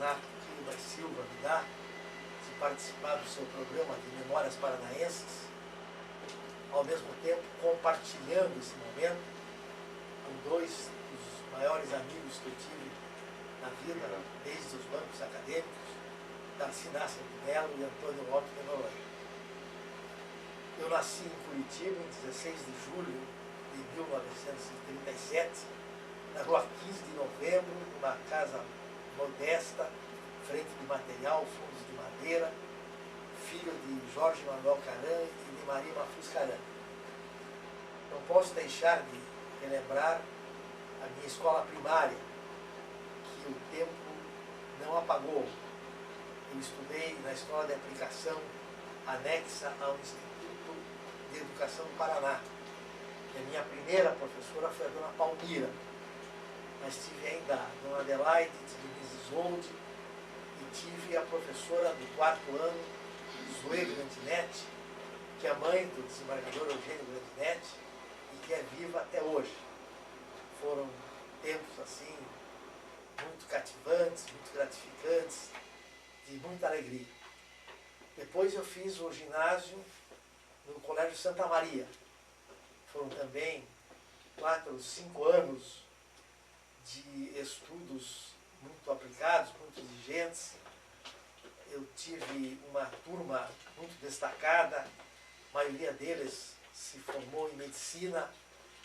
Renato Silva Silva me dá de participar do seu programa de Memórias Paranaenses, ao mesmo tempo compartilhando esse momento com dois dos maiores amigos que eu tive na vida, desde os bancos acadêmicos, Darcy Nasser de Mello e Antônio Lopes de Noronha. Eu nasci em Curitiba em 16 de julho de 1937, na rua 15 de novembro, numa casa modesta, frente de material, fundos de madeira, filho de Jorge Manuel Caran e de Maria Mafuz Caran. Não posso deixar de relembrar a minha escola primária, que o tempo não apagou. Eu estudei na Escola de Aplicação, anexa ao Instituto de Educação do Paraná. E a minha primeira professora foi a dona Palmira. Mas tive ainda a dona Adelaide, tive Mrs. Old, e tive a professora do quarto ano, Zoe Grandinetti, que é mãe do desembargador Eugênio Grandinetti e que é viva até hoje. Foram tempos assim, muito cativantes, muito gratificantes, de muita alegria. Depois eu fiz o ginásio no Colégio Santa Maria. Foram também 4 ou 5 anos de estudos muito aplicados, muito exigentes. Eu tive uma turma muito destacada, a maioria deles se formou em medicina,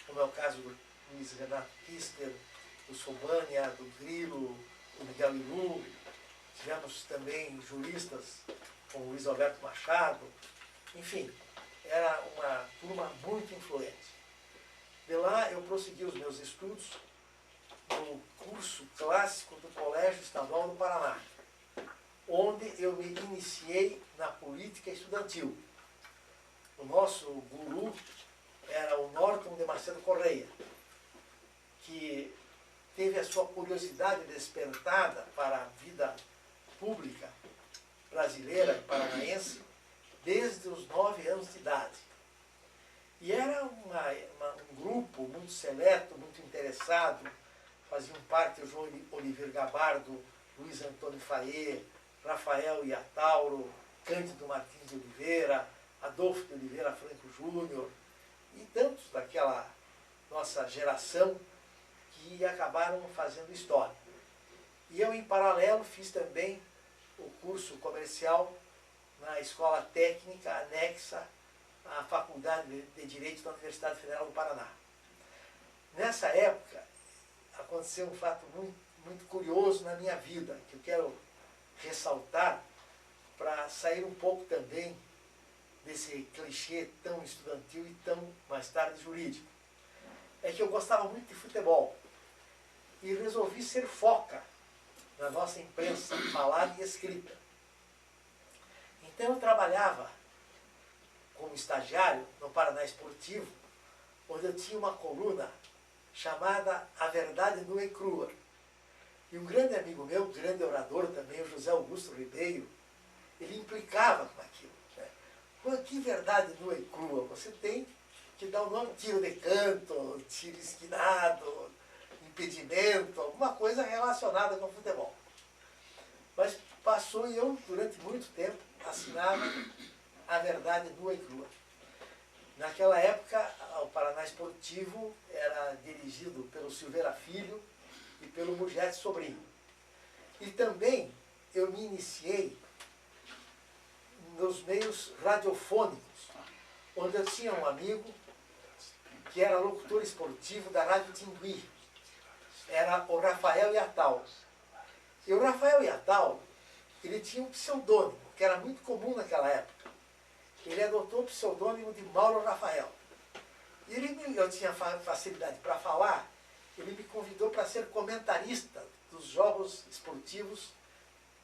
como é o caso do Luiz Renato Kister, do Sobania, do Grilo, do Miguel Ilu. Tivemos também juristas como Luiz Alberto Machado. Enfim, era uma turma muito influente. De lá eu prossegui os meus estudos no curso clássico do Colégio Estadual do Paraná, onde eu me iniciei na política estudantil. O nosso guru era o Norton de Macedo Correia, que teve a sua curiosidade despertada para a vida pública brasileira e paranaense desde os 9 anos de idade. E era um grupo muito seleto, muito interessado. Faziam parte o João Oliveira Gabardo, Luiz Antônio Faê, Rafael Iatauro, Cândido Martins de Oliveira, Adolfo de Oliveira Franco Júnior, e tantos daquela nossa geração que acabaram fazendo história. E eu, em paralelo, fiz também o curso comercial na Escola Técnica anexa à Faculdade de Direito da Universidade Federal do Paraná. Nessa época, aconteceu um fato muito curioso na minha vida, que eu quero ressaltar para sair um pouco também desse clichê tão estudantil e tão, mais tarde, jurídico. É que eu gostava muito de futebol e resolvi ser foca na nossa imprensa, falada e escrita. Então eu trabalhava como estagiário no Paraná Esportivo, onde eu tinha uma coluna chamada A Verdade Nua e Crua. E um grande amigo meu, grande orador também, o José Augusto Ribeiro, ele implicava com aquilo. Né? Pô, que verdade nua e crua? Você tem que dar o nome tiro de canto, tiro esquinado, impedimento, alguma coisa relacionada com o futebol. Mas passou e eu, durante muito tempo, assinava A Verdade Nua e Crua. Naquela época, o Paraná Esportivo era dirigido pelo Silveira Filho e pelo Mugete Sobrinho. E também eu me iniciei nos meios radiofônicos, onde eu tinha um amigo que era locutor esportivo da Rádio Tinguí. Era o Rafael Iatal. E o Rafael Iatal, ele tinha um pseudônimo, que era muito comum naquela época. Ele adotou o pseudônimo de Mauro Rafael. E eu tinha facilidade para falar, ele me convidou para ser comentarista dos jogos esportivos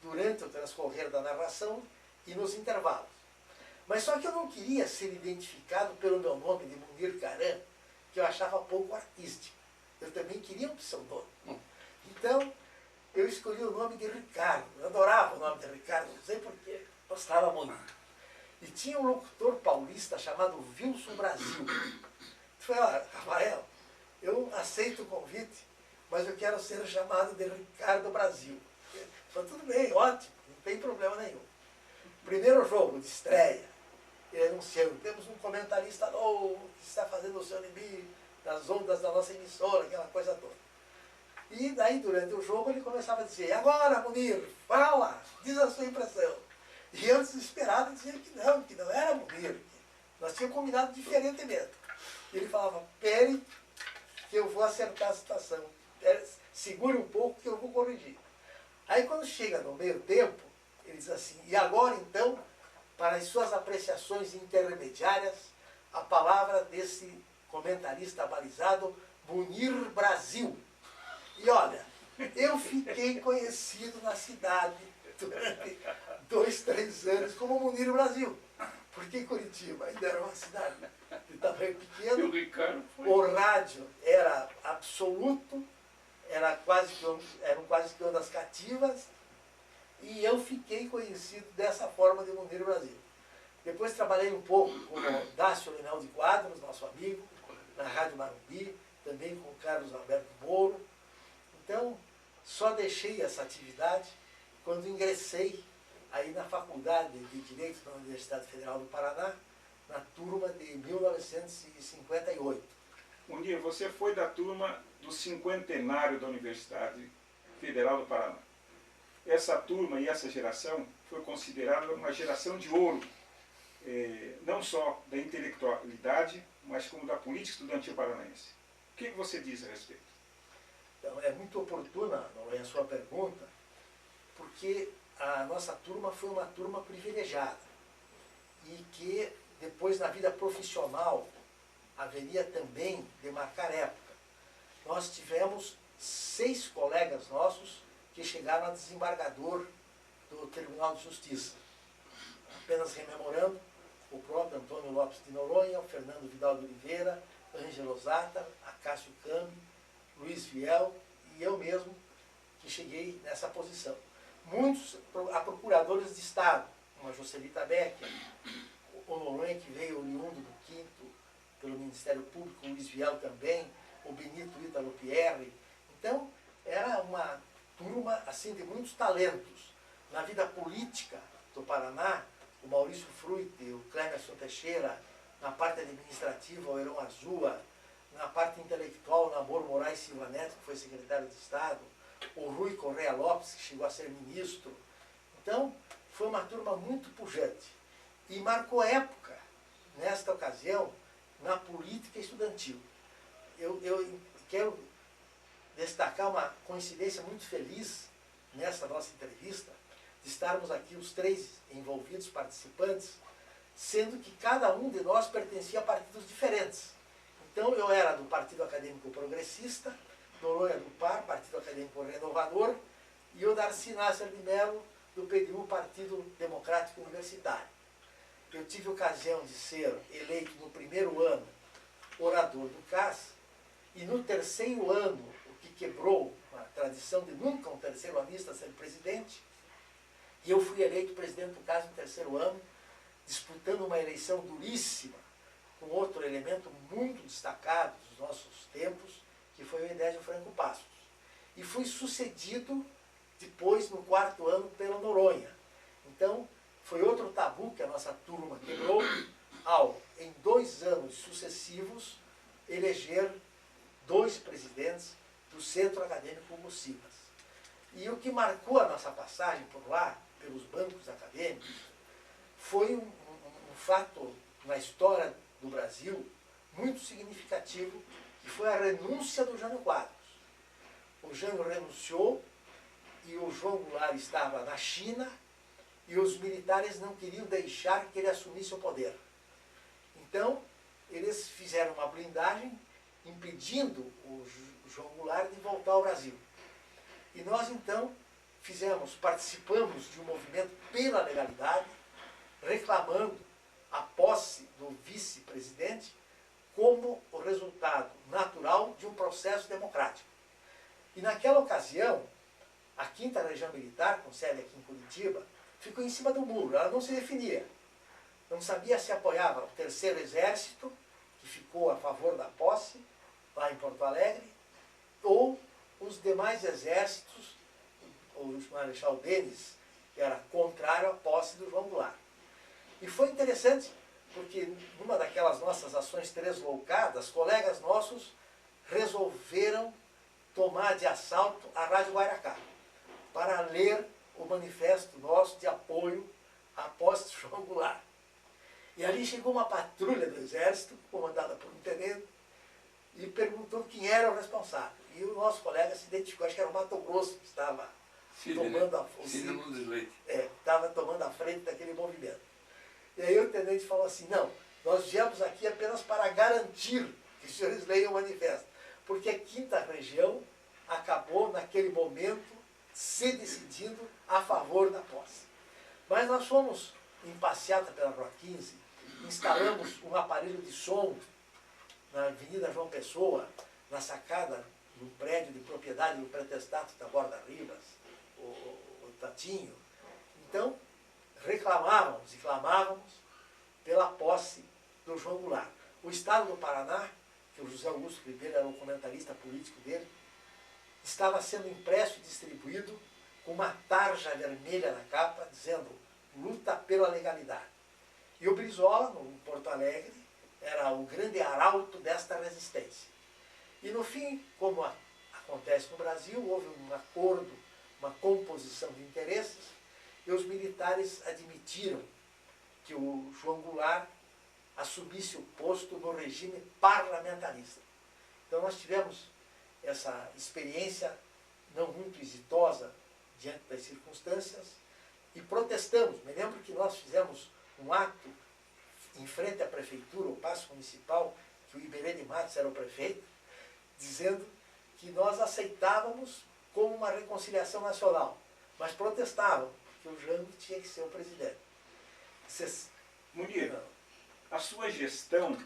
durante o transcorrer da narração e nos intervalos. Mas só que eu não queria ser identificado pelo meu nome de Munir Caran, que eu achava pouco artístico. Eu também queria um pseudônimo. Então, eu escolhi o nome de Ricardo. Eu adorava o nome de Ricardo, não sei porquê, gostava muito. E tinha um locutor paulista chamado Wilson Brasil. Eu falei, Rafael, eu aceito o convite, mas eu quero ser chamado de Ricardo Brasil. Falei, tudo bem, ótimo, não tem problema nenhum. Primeiro jogo de estreia, ele anunciando, temos um comentarista novo que está fazendo o seu limite das ondas da nossa emissora, aquela coisa toda. E daí, durante o jogo, ele começava a dizer, agora, Munir, fala, diz a sua impressão. E eu, desesperado, dizia que não era Munir. Nós tínhamos combinado diferentemente. E ele falava, pere, que eu vou acertar a situação. Segure um pouco que eu vou corrigir. Aí, quando chega no meio tempo, ele diz assim, e agora, então, para as suas apreciações intermediárias, a palavra desse comentarista balizado, Munir Brasil. E olha, eu fiquei conhecido na cidade durante 2, 3 anos como Munir Brasil. Porque Curitiba ainda era uma cidade de tamanho pequeno, o rádio era absoluto, eram quase que ondas cativas, e eu fiquei conhecido dessa forma de Munir Brasil. Depois trabalhei um pouco com o Dácio Leonel de Quadros, nosso amigo, na Rádio Marumbi, também com o Carlos Alberto Moro. Então, só deixei essa atividade quando ingressei aí na Faculdade de Direito da Universidade Federal do Paraná, na turma de 1958. Munir, você foi da turma do cinquentenário da Universidade Federal do Paraná. Essa turma e essa geração foi considerada uma geração de ouro, não só da intelectualidade, mas como da política estudantil paranaense. O que você diz a respeito? Então, é muito oportuna a sua pergunta, porque a nossa turma foi uma turma privilegiada e que depois na vida profissional haveria também de marcar época. Nós tivemos 6 colegas nossos que chegaram a desembargador do Tribunal de Justiça. Apenas rememorando, o próprio Antônio Lopes de Noronha, o Fernando Vidal de Oliveira, Ângelo Zata, Acácio Cambi, Luiz Viel e eu mesmo que cheguei nessa posição. Muitos a procuradores de Estado, como a Joselita Becker, o Noronha que veio oriundo do 5º pelo Ministério Público, o Luiz Viel também, o Benito Ítalo Pierre. Então, era uma turma assim, de muitos talentos. Na vida política do Paraná, o Maurício Fruit, o Clemerson Teixeira, na parte administrativa, o Heron Azua, na parte intelectual, o Namor Moraes Silva Neto, que foi secretário de Estado, o Rui Correa Lopes, que chegou a ser ministro. Então, foi uma turma muito pujante. E marcou época, nesta ocasião, na política estudantil. Eu quero destacar uma coincidência muito feliz nessa nossa entrevista, de estarmos aqui os 3 envolvidos, participantes, sendo que cada um de nós pertencia a partidos diferentes. Então eu era do Partido Acadêmico Progressista, Noronha do PAR, Partido Acadêmico Renovador, e o Darcy Nasser de Mello, do PDU, Partido Democrático Universitário. Eu tive a ocasião de ser eleito no primeiro ano orador do CAS, e no terceiro ano, o que quebrou a tradição de nunca um terceiro-anista ser presidente, e eu fui eleito presidente do CAS no terceiro ano, disputando uma eleição duríssima, com outro elemento muito destacado dos nossos tempos, que foi o Edésio Franco Passos. E fui sucedido depois, no 4º ano, pelo Noronha. Então, foi outro tabu que a nossa turma quebrou, ao, em 2 anos sucessivos, eleger 2 presidentes do Centro Acadêmico Hugo Simas. E o que marcou a nossa passagem por lá, pelos bancos acadêmicos, foi um fato na história do Brasil muito significativo, que foi a renúncia do Jânio Quadros. O Jânio renunciou e o João Goulart estava na China e os militares não queriam deixar que ele assumisse o poder. Então, eles fizeram uma blindagem impedindo o João Goulart de voltar ao Brasil. E nós, então, participamos de um movimento pela legalidade, reclamando a posse do vice-presidente como o resultado natural de um processo democrático. E naquela ocasião, a 5ª Região Militar, com sede aqui em Curitiba, ficou em cima do muro, ela não se definia. Não sabia se apoiava o 3º Exército, que ficou a favor da posse, lá em Porto Alegre, ou os demais exércitos, ou Marechal Denis, que era contrário à posse do João Goulart. E foi interessante, porque numa daquelas nossas ações tresloucadas, colegas nossos resolveram tomar de assalto a Rádio Guaracá, para ler o manifesto nosso de apoio à posse de João Goulart. E ali chegou uma patrulha do Exército, comandada por um tenente, e perguntou quem era o responsável. E o nosso colega se identificou, acho que era o Mato Grosso, que estava estava tomando a frente daquele movimento. E aí o tenente falou assim, não, nós viemos aqui apenas para garantir que os senhores leiam o manifesto, porque a 5ª Região acabou, naquele momento, se decidindo a favor da posse. Mas nós fomos em passeata pela Rua 15, instalamos um aparelho de som na Avenida João Pessoa, na sacada do prédio de propriedade do pretestato da Borda Ribas, o Tatinho. Então, reclamávamos e clamávamos pela posse do João Goulart. O Estado do Paraná, que o José Augusto Ribeiro era o comentarista político dele, estava sendo impresso e distribuído com uma tarja vermelha na capa, dizendo luta pela legalidade. E o Brizola, no Porto Alegre, era o grande arauto desta resistência. E no fim, como acontece no Brasil, houve um acordo, uma composição de interesses, e os militares admitiram que o João Goulart assumisse o posto no regime parlamentarista. Então nós tivemos essa experiência não muito exitosa diante das circunstâncias e protestamos. Me lembro que nós fizemos um ato em frente à prefeitura, o Paço Municipal, que o Iberê de Matos era o prefeito, dizendo que nós aceitávamos como uma reconciliação nacional, mas protestávamos, porque o Jango tinha que ser o presidente. Munir, a sua gestão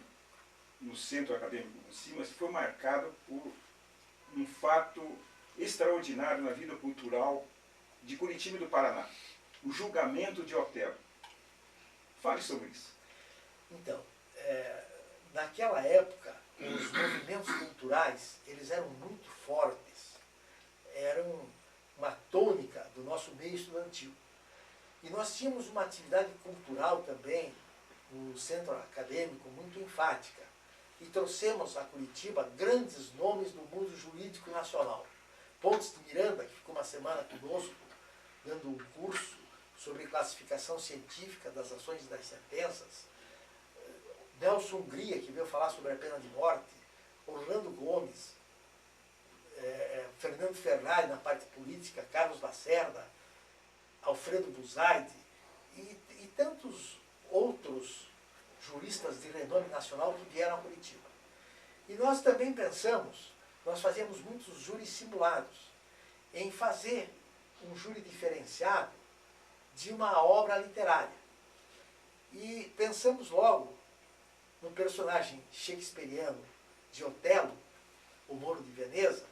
no Centro Acadêmico do Simas foi marcada por um fato extraordinário na vida cultural de Curitiba e do Paraná, o julgamento de Otelo. Fale sobre isso. Então, naquela época, os movimentos culturais, eles eram muito fortes, eram uma tônica do nosso meio estudantil. E nós tínhamos uma atividade cultural também, no centro acadêmico, muito enfática. E trouxemos a Curitiba grandes nomes do mundo jurídico nacional. Pontes de Miranda, que ficou uma semana conosco, dando um curso sobre classificação científica das ações e das sentenças. Nelson Hungria, que veio falar sobre a pena de morte. Orlando Gomes, Fernando Ferrari na parte política, Carlos Lacerda, Alfredo Buzaide e tantos outros juristas de renome nacional que vieram a Curitiba. E nós também pensamos, nós fazíamos muitos júris simulados, em fazer um júri diferenciado de uma obra literária. E pensamos logo no personagem shakespeariano de Otelo, o Moro de Veneza,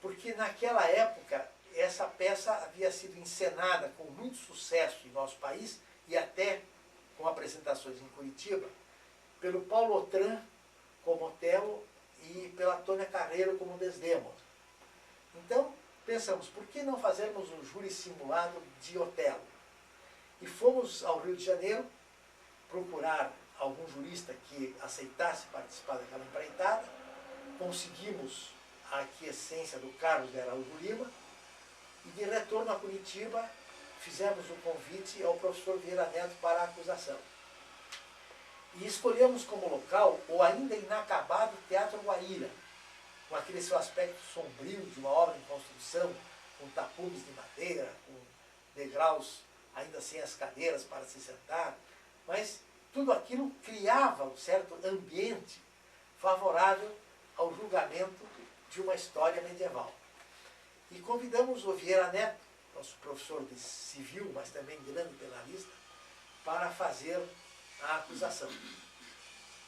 porque naquela época essa peça havia sido encenada com muito sucesso em nosso país e até com apresentações em Curitiba, pelo Paulo Otran como Otelo e pela Tônia Carreiro como Desdémona. Então, pensamos, por que não fazermos um júri simulado de Otelo? E fomos ao Rio de Janeiro procurar algum jurista que aceitasse participar daquela empreitada. Conseguimos a aquiescência do Carlos de Araújo Lima e de retorno a Curitiba fizemos o convite ao professor Vieira Neto para a acusação. E escolhemos como local o ainda inacabado Teatro Guaíra, com aquele seu aspecto sombrio de uma obra em construção, com tapumes de madeira, com degraus ainda sem as cadeiras para se sentar, mas tudo aquilo criava um certo ambiente favorável ao julgamento de uma história medieval. E convidamos o Vieira Neto, nosso professor de civil, mas também grande penalista, para fazer a acusação.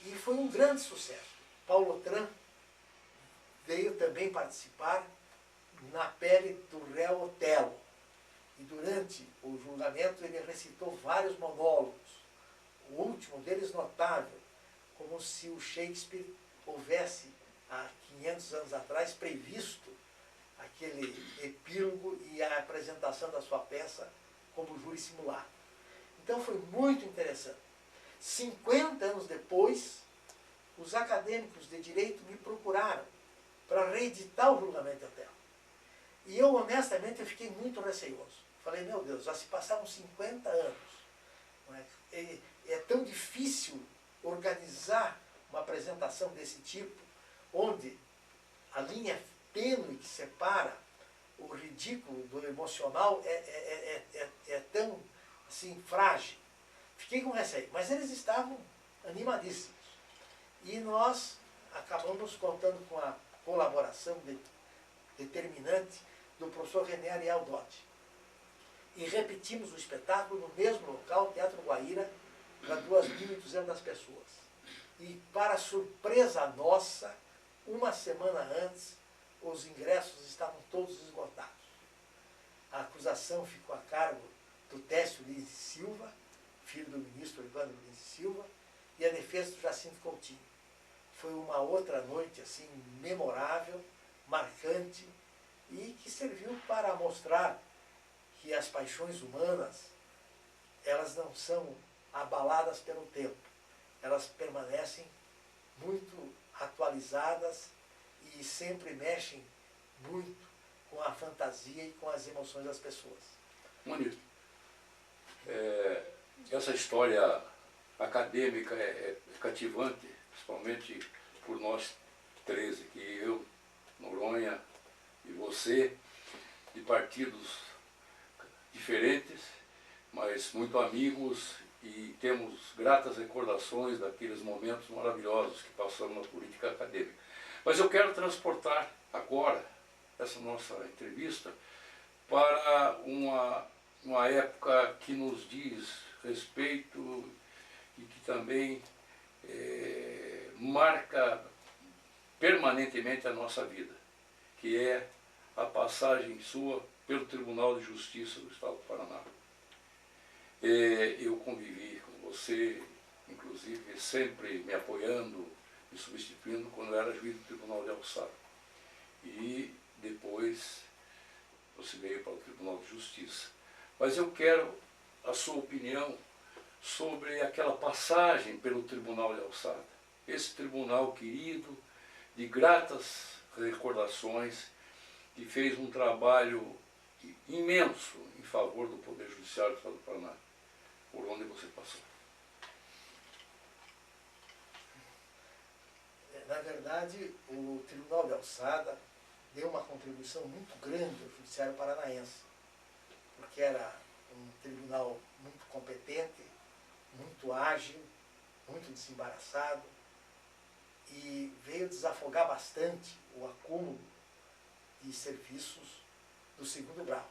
E foi um grande sucesso. Paulo Otran veio também participar na pele do réu Otelo. E durante o julgamento ele recitou vários monólogos. O último deles notável, como se o Shakespeare houvesse, há 500 anos atrás, previsto aquele epílogo e a apresentação apresentação da sua peça como júri simulado. Então foi muito interessante. 50 anos depois, os acadêmicos de direito me procuraram para reeditar o julgamento de Otelo. E eu, honestamente, eu fiquei muito receoso. Falei, meu Deus, já se passaram 50 anos. Não é? É tão difícil organizar uma apresentação desse tipo, onde a linha tênue que separa o ridículo do emocional é tão assim, frágil. Fiquei com receio, mas eles estavam animadíssimos. E nós acabamos contando com a colaboração determinante do professor René Ariel Dotti. E repetimos o espetáculo no mesmo local, Teatro Guaíra, para 2.200 pessoas. E, para surpresa nossa, uma semana antes, os ingressos estavam todos esgotados. A acusação ficou a cargo do Técio Lins de Silva, filho do ministro Evandro Lins de Silva, e a defesa do Jacinto Coutinho. Foi uma outra noite assim memorável, marcante, e que serviu para mostrar que as paixões humanas, elas não são abaladas pelo tempo. Elas permanecem muito atualizadas e sempre mexem muito com a fantasia e com as emoções das pessoas. Bonito. Essa história acadêmica é cativante, principalmente por nós três aqui, eu, Noronha e você, de partidos diferentes, mas muito amigos, e temos gratas recordações daqueles momentos maravilhosos que passamos na política acadêmica. Mas eu quero transportar agora essa nossa entrevista para uma época que nos diz respeito e que também marca permanentemente a nossa vida, que é a passagem sua pelo Tribunal de Justiça do Estado do Paraná. Eu convivi com você, inclusive sempre me apoiando e substituindo quando eu era juiz do Tribunal de Alçada. E depois você veio para o Tribunal de Justiça. Mas eu quero a sua opinião sobre aquela passagem pelo Tribunal de Alçada. Esse tribunal querido, de gratas recordações, que fez um trabalho imenso em favor do Poder Judiciário do Estado do Paraná, por onde você passou. Na verdade, o Tribunal de Alçada deu uma contribuição muito grande ao Judiciário Paranaense, porque era um tribunal muito competente, muito ágil, muito desembaraçado, e veio desafogar bastante o acúmulo de serviços do segundo grau.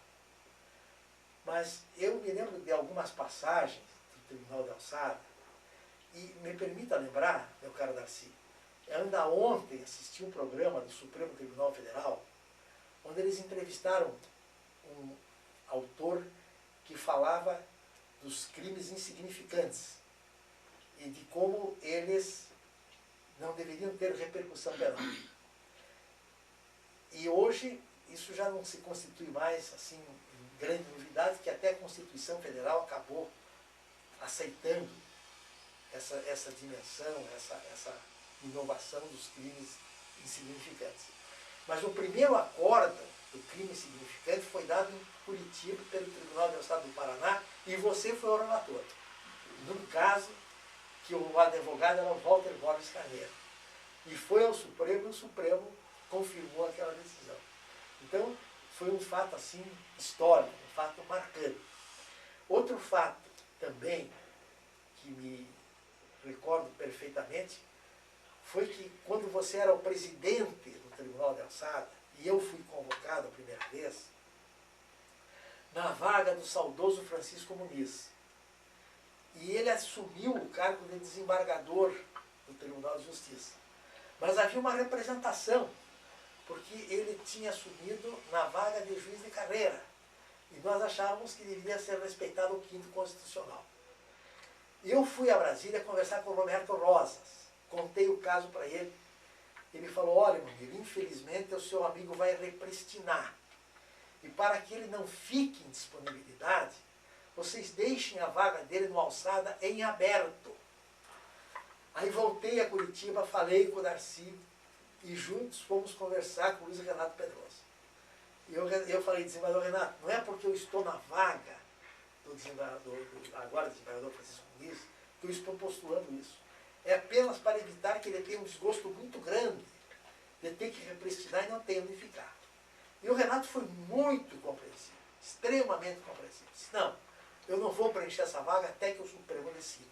Mas eu me lembro de algumas passagens do Tribunal de Alçada, e me permita lembrar, meu caro Darcy, eu ainda ontem assisti um programa do Supremo Tribunal Federal, onde eles entrevistaram um autor que falava dos crimes insignificantes e de como eles não deveriam ter repercussão penal. E hoje isso já não se constitui mais assim grande novidade, que até a Constituição Federal acabou aceitando essa dimensão, essa inovação dos crimes insignificantes. Mas o primeiro acórdão do crime insignificante foi dado em Curitiba pelo Tribunal de Estado do Paraná, e você foi o relator. Num caso que o advogado era o Walter Borges Carneiro. E foi ao Supremo, e o Supremo confirmou aquela decisão. Então, foi um fato assim histórico, um fato marcante. Outro fato também que me recordo perfeitamente foi que quando você era o presidente do Tribunal de Alçada, e eu fui convocado a primeira vez, na vaga do saudoso Francisco Muniz. E ele assumiu o cargo de desembargador do Tribunal de Justiça. Mas havia uma representação, porque ele tinha assumido na vaga de juiz de carreira. E nós achávamos que deveria ser respeitado o quinto constitucional. Eu fui a Brasília conversar com o Roberto Rosas. Contei o caso para ele. Ele falou, olha, Mangueira, infelizmente o seu amigo vai repristinar. E para que ele não fique em disponibilidade, vocês deixem a vaga dele no Alçada em aberto. Aí voltei a Curitiba, falei com o Darcy e juntos fomos conversar com o Luiz Renato Pedrosa. E eu falei, desembargador Renato, não é porque eu estou na vaga agora desembargador Francisco Muniz que eu estou postulando isso. É apenas para evitar que ele tenha um desgosto muito grande de ter que repristinar e não ter onde ficar. E o Renato foi muito compreensivo, extremamente compreensivo. Disse, não, eu não vou preencher essa vaga até que o Supremo decida.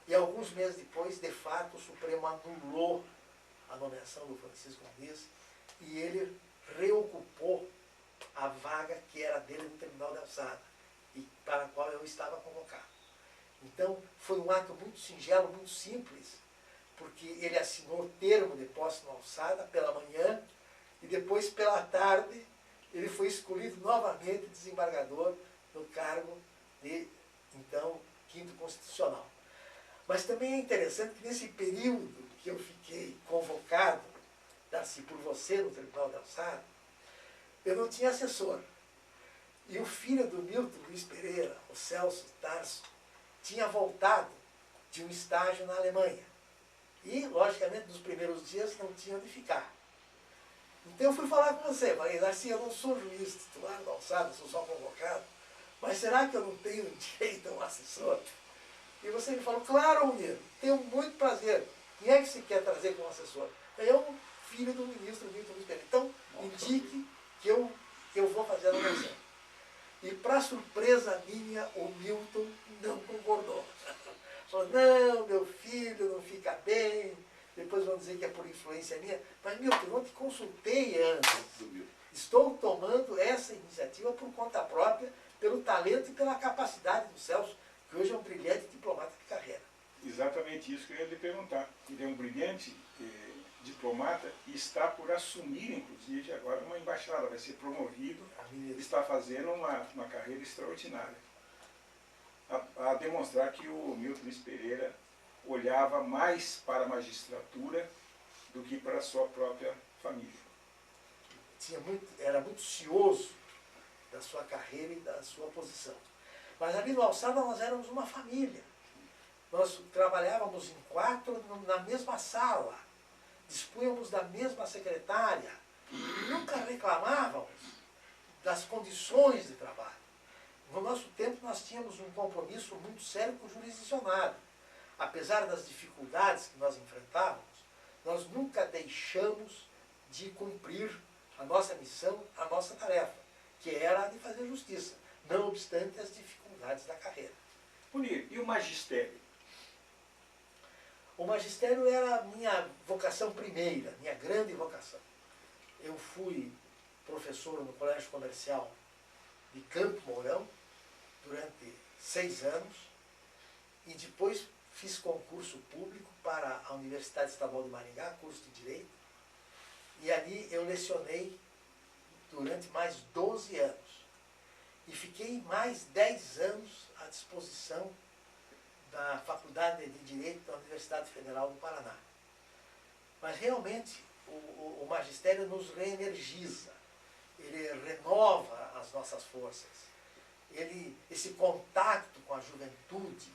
E alguns meses depois, de fato, o Supremo anulou a nomeação do Francisco Muniz e ele reocupou a vaga que era dele no Tribunal de Alçada e para a qual eu estava convocado. Então, foi um ato muito singelo, muito simples, porque ele assinou o termo de posse no Alçada pela manhã e depois, pela tarde, ele foi escolhido novamente desembargador no cargo de, então, quinto constitucional. Mas também é interessante que nesse período que eu fiquei convocado, Darcy, por você no Tribunal de Alçada, eu não tinha assessor. E o filho do Milton Luiz Pereira, o Celso Tarso, tinha voltado de um estágio na Alemanha. E, logicamente, nos primeiros dias não tinha onde ficar. Então eu fui falar com você, falei, Darcy, eu não sou juiz titular da Alçada, sou só convocado, mas será que eu não tenho direito a um assessor? E você me falou, claro, Munir, tenho muito prazer. Quem é que você quer trazer como assessor? Eu, filho do ministro Milton Luiz Pereira. Então, indique que eu vou fazer a nomeação. E, para surpresa minha, o Milton não concordou. Falou, não, meu filho não fica bem, depois vão dizer que é por influência minha. Mas, Milton, eu não te consultei antes. Estou tomando essa iniciativa por conta própria, pelo talento e pela capacidade do Celso, que hoje é um brilhante diplomata de carreira. Exatamente isso que eu ia lhe perguntar. Ele é um brilhante diplomata e está por assumir, inclusive, agora uma embaixada, vai ser promovido, está fazendo uma carreira extraordinária. A demonstrar que o Milton Luiz Pereira olhava mais para a magistratura do que para a sua própria família. Era muito cioso da sua carreira e da sua posição. Mas ali no Alçada nós éramos uma família. Nós trabalhávamos em 4 na mesma sala, dispunhamos da mesma secretária, e nunca reclamávamos das condições de trabalho. No nosso tempo nós tínhamos um compromisso muito sério com o jurisdicionário. Apesar das dificuldades que nós enfrentávamos, nós nunca deixamos de cumprir a nossa missão, a nossa tarefa, que era a de fazer justiça, não obstante as dificuldades da carreira. Munir, e o magistério? O magistério era a minha vocação primeira, minha grande vocação. Eu fui professor no Colégio Comercial de Campo Mourão durante 6 anos e depois fiz concurso público para a Universidade Estadual de Maringá, curso de Direito, e ali eu lecionei durante mais 12 anos. E fiquei mais 10 anos à disposição da Faculdade de Direito da Universidade Federal do Paraná. Mas realmente o magistério nos reenergiza, ele renova as nossas forças, esse contato com a juventude,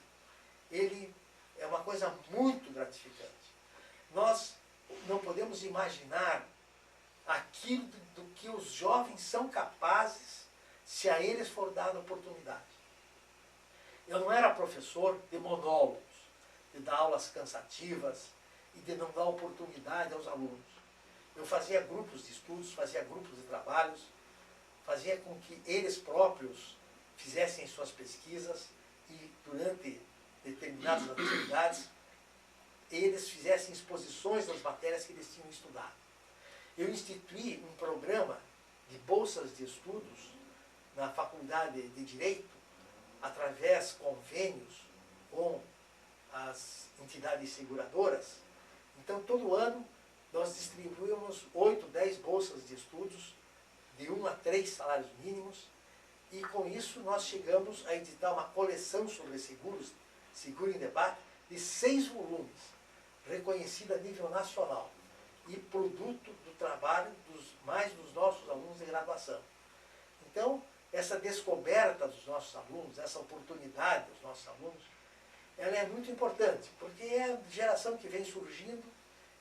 ele é uma coisa muito gratificante. Nós não podemos imaginar aquilo do que os jovens são capazes se a eles for dada a oportunidade. Eu não era professor de monólogos, de dar aulas cansativas e de não dar oportunidade aos alunos. Eu fazia grupos de estudos, fazia grupos de trabalhos, fazia com que eles próprios fizessem suas pesquisas e, durante determinadas atividades, eles fizessem exposições das matérias que eles tinham estudado. Eu instituí um programa de bolsas de estudos na Faculdade de Direito, através de convênios com as entidades seguradoras. Então, todo ano, nós distribuímos 8, 10 bolsas de estudos, de 1 a 3 salários mínimos, e com isso nós chegamos a editar uma coleção sobre seguros, Seguro em Debate, de 6 volumes, reconhecida a nível nacional, e produto do trabalho dos nossos alunos de graduação. Então, essa descoberta dos nossos alunos, essa oportunidade dos nossos alunos, ela é muito importante, porque é a geração que vem surgindo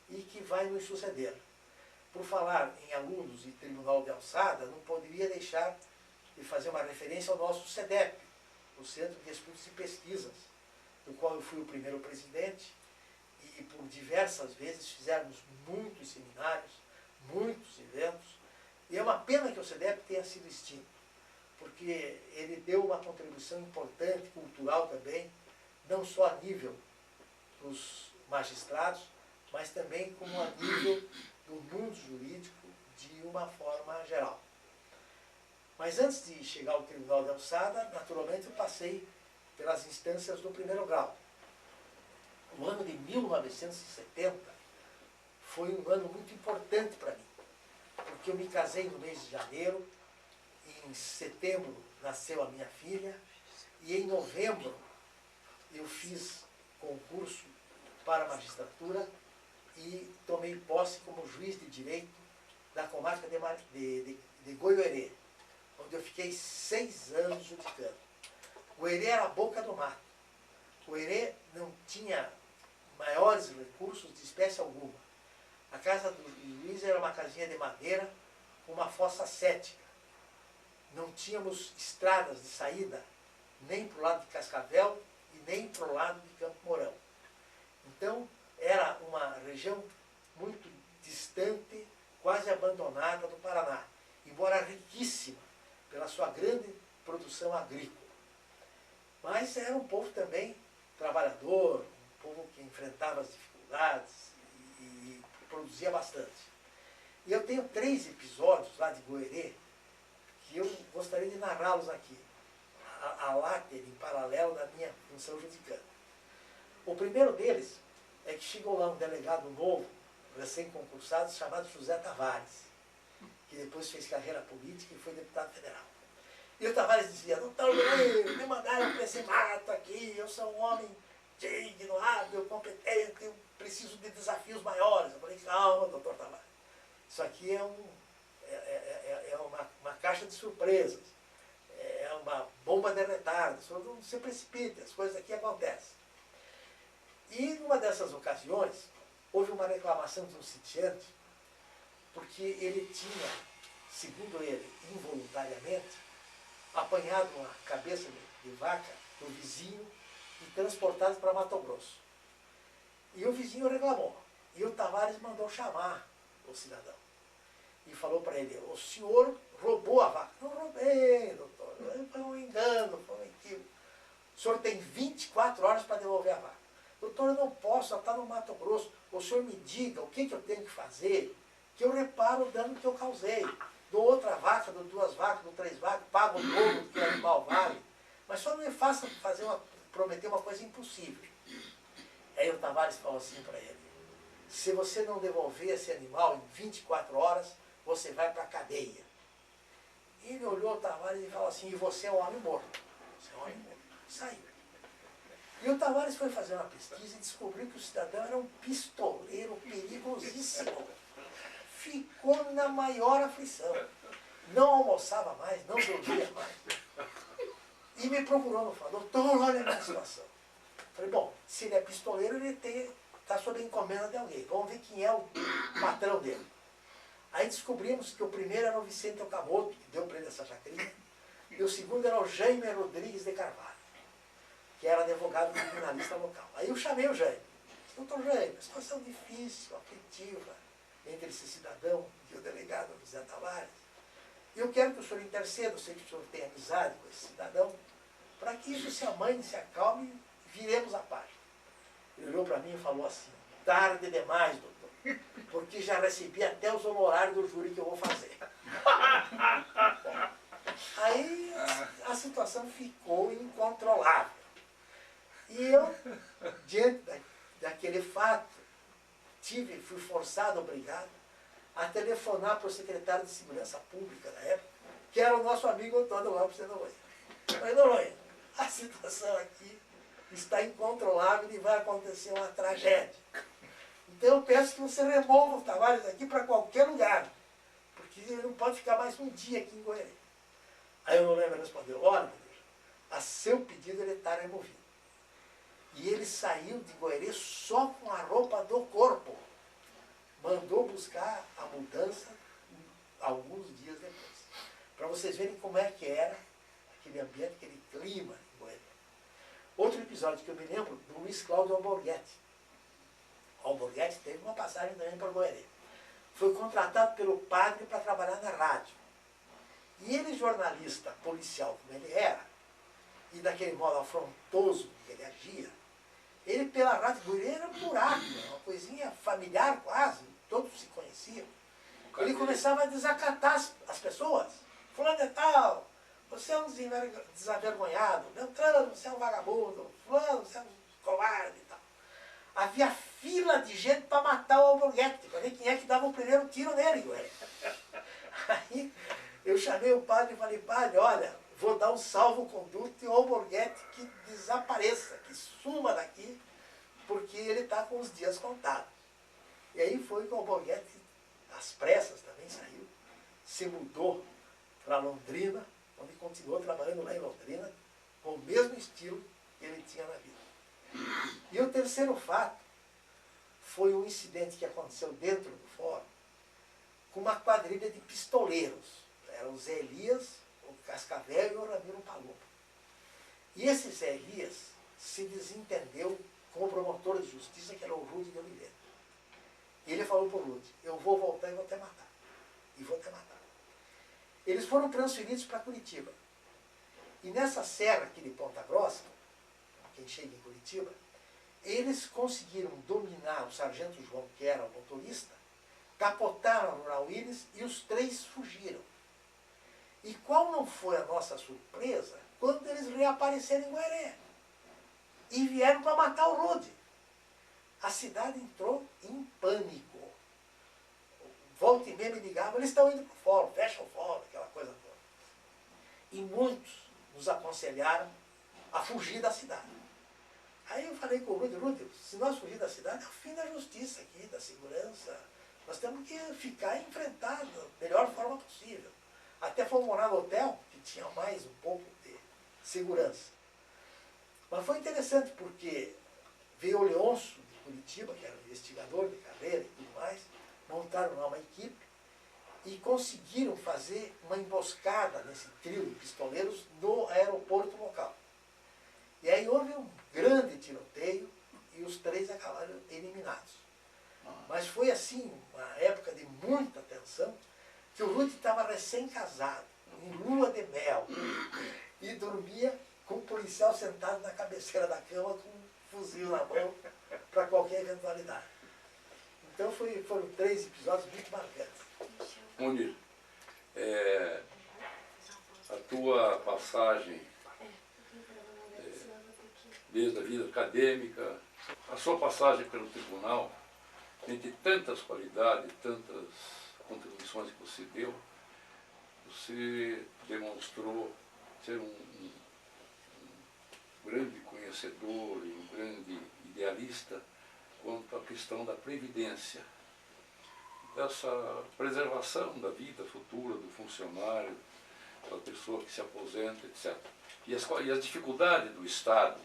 e que vai nos suceder. Por falar em alunos e tribunal de alçada, não poderia deixar de fazer uma referência ao nosso CEDEP, o Centro de Estudos e Pesquisas, do qual eu fui o primeiro presidente, e por diversas vezes fizemos muitos seminários, muitos eventos, e é uma pena que o CEDEP tenha sido extinto, porque ele deu uma contribuição importante, cultural também, não só a nível dos magistrados, mas também como a nível do mundo jurídico de uma forma geral. Mas antes de chegar ao Tribunal de Alçada, naturalmente eu passei pelas instâncias do primeiro grau. O ano de 1970 foi um ano muito importante para mim, porque eu me casei no mês de janeiro, em setembro nasceu a minha filha, e em novembro eu fiz concurso para a magistratura e tomei posse como juiz de direito da comarca de Goiôerê, onde eu fiquei 6 anos judicando. Goiôerê era a boca do mato. Goiôerê não tinha maiores recursos de espécie alguma. A casa do juiz era uma casinha de madeira com uma fossa cética. Não tínhamos estradas de saída nem para o lado de Cascavel e nem para o lado de Campo Mourão. Então, era uma região muito distante, quase abandonada do Paraná, embora riquíssima pela sua grande produção agrícola. Mas era um povo também trabalhador, um povo que enfrentava as dificuldades e produzia bastante. E eu tenho 3 episódios lá de Goiôerê que eu gostaria de narrá-los aqui, a láter, em paralelo da minha função judicante. O primeiro deles é que chegou lá um delegado novo, recém-concursado, chamado José Tavares, que depois fez carreira política e foi deputado federal. E o Tavares dizia: doutor, me mandaram para esse mato aqui, eu sou um homem digno, hábil, competente, eu preciso de desafios maiores. Eu falei: calma, doutor Tavares, isso aqui é uma caixa de surpresas, é uma bomba de retardo, não se precipite, as coisas aqui acontecem. E numa dessas ocasiões, houve uma reclamação de um sitiante, porque ele tinha, segundo ele, involuntariamente, apanhado uma cabeça de vaca do vizinho e transportado para Mato Grosso. E o vizinho reclamou. E o Tavares mandou chamar o cidadão. E falou para ele: o senhor roubou a vaca. Não roubei, doutor. Foi um engano, foi um equívoco. O senhor tem 24 horas para devolver a vaca. Doutor, eu não posso, ela está no Mato Grosso. O senhor me diga o que eu tenho que fazer, que eu reparo o dano que eu causei. Dou outra vaca, dou 2 vacas, dou 3 vacas, pago o dobro do que o animal vale. Mas só não me faça prometer uma coisa impossível. Aí o Tavares falou assim para ele: se você não devolver esse animal em 24 horas, você vai para a cadeia. E ele olhou o Tavares e falou assim: e você é um homem morto. Você é um homem morto. Saiu. E o Tavares foi fazer uma pesquisa e descobriu que o cidadão era um pistoleiro perigosíssimo. Ficou na maior aflição. Não almoçava mais, não dormia mais. E me procurou, me falou: doutor, olha a minha situação. Falei: bom, se ele é pistoleiro, ele está sob encomenda de alguém. Vamos ver quem é o patrão dele. Aí descobrimos que o primeiro era o Vicente Okamoto, que deu para ele essa chacrinha, e o segundo era o Jaime Rodrigues de Carvalho, que era advogado criminalista local. Aí eu chamei o Jaime. Doutor Jaime, situação difícil, aflitiva, entre esse cidadão e o delegado José Tavares. E eu quero que o senhor interceda, eu sei que o senhor tem amizade com esse cidadão, para que isso se amane, se acalme e viremos a página. Ele olhou para mim e falou assim: tarde demais, doutor, porque já recebi até os honorários do júri que eu vou fazer. Bom, aí a situação ficou incontrolável. E eu, diante daquele fato, fui forçado, obrigado, a telefonar para o secretário de Segurança Pública da época, que era o nosso amigo Antônio Lopes de Noronha. Falei: Noronha, a situação aqui está incontrolável e vai acontecer uma tragédia. Então eu peço que você remova o Tavares aqui para qualquer lugar, porque ele não pode ficar mais um dia aqui em Goiânia. Aí o Leme respondeu, olha, a seu pedido ele está removido. E ele saiu de Goerê só com a roupa do corpo. Mandou buscar a mudança alguns dias depois. Para vocês verem como é que era aquele ambiente, aquele clima em Goerê. Outro episódio que eu me lembro, do Luiz Cláudio Alborguete. O Alborguete teve uma passagem também para Goerê. Foi contratado pelo padre para trabalhar na rádio. E ele, jornalista policial como ele era, e daquele modo afrontoso que ele agia, ele pela rádio Goerê era um buraco, uma coisinha familiar quase, todos se conheciam. Ele começava a desacatar as pessoas. Fulano de tal, você é um desavergonhado. Beltrano, você é um vagabundo. Fulano, você é um covarde e tal. Havia fila de gente para matar o Alborguete, para ver quem é que dava o primeiro tiro nele. Ué. Aí eu chamei o padre e falei, padre, olha, vou dar um salvo-conduto e o Alborguete que desapareça, que suma daqui, porque ele está com os dias contados. E aí foi que o Alborguete, às pressas também saiu, se mudou para Londrina, onde continuou trabalhando lá em Londrina, com o mesmo estilo que ele tinha na vida. E o terceiro fato foi um incidente que aconteceu dentro do fórum, com uma quadrilha de pistoleiros. Eram o Zé Elias, o Cascavel e o Ramiro Palumbo. E esse Zé Elias se desentendeu com o promotor de justiça, que era o Rude de Oliveira. E ele falou para o Rude, eu vou voltar e vou te matar. E vou te matar. Eles foram transferidos para Curitiba. E nessa serra aqui de Ponta Grossa, quem chega em Curitiba, eles conseguiram dominar o sargento João, que era o motorista, capotaram a Rural Willis e os três fugiram. E qual não foi a nossa surpresa quando eles reapareceram em Goerê e vieram para matar o Rude. A cidade entrou em pânico. Volta e meia me ligavam, eles estão indo para o fórum, fecha o fórum, aquela coisa toda. E muitos nos aconselharam a fugir da cidade. Aí eu falei com o Rude, se nós fugir da cidade, é o fim da justiça aqui, da segurança. Nós temos que ficar e enfrentar da melhor forma possível. Até fomos morar no hotel, que tinha mais um pouco de segurança. Mas foi interessante porque veio o Leôncio de Curitiba, que era investigador de carreira e tudo mais, montaram lá uma equipe e conseguiram fazer uma emboscada nesse trio de pistoleiros no aeroporto local. E aí houve um grande tiroteio e os três acabaram eliminados. Mas foi assim, uma época de muita tensão, que o Rude estava recém-casado, em lua de mel, e dormia com o policial sentado na cabeceira da cama com um fuzil na mão para qualquer eventualidade. Então foram 3 episódios muito marcantes. Munir, a tua passagem desde a vida acadêmica, a sua passagem pelo tribunal, entre tantas qualidades, tantas contribuições que você deu, você demonstrou ser um grande conhecedor e um grande idealista quanto à questão da previdência, dessa preservação da vida futura do funcionário, da pessoa que se aposenta, etc. E as dificuldades do Estado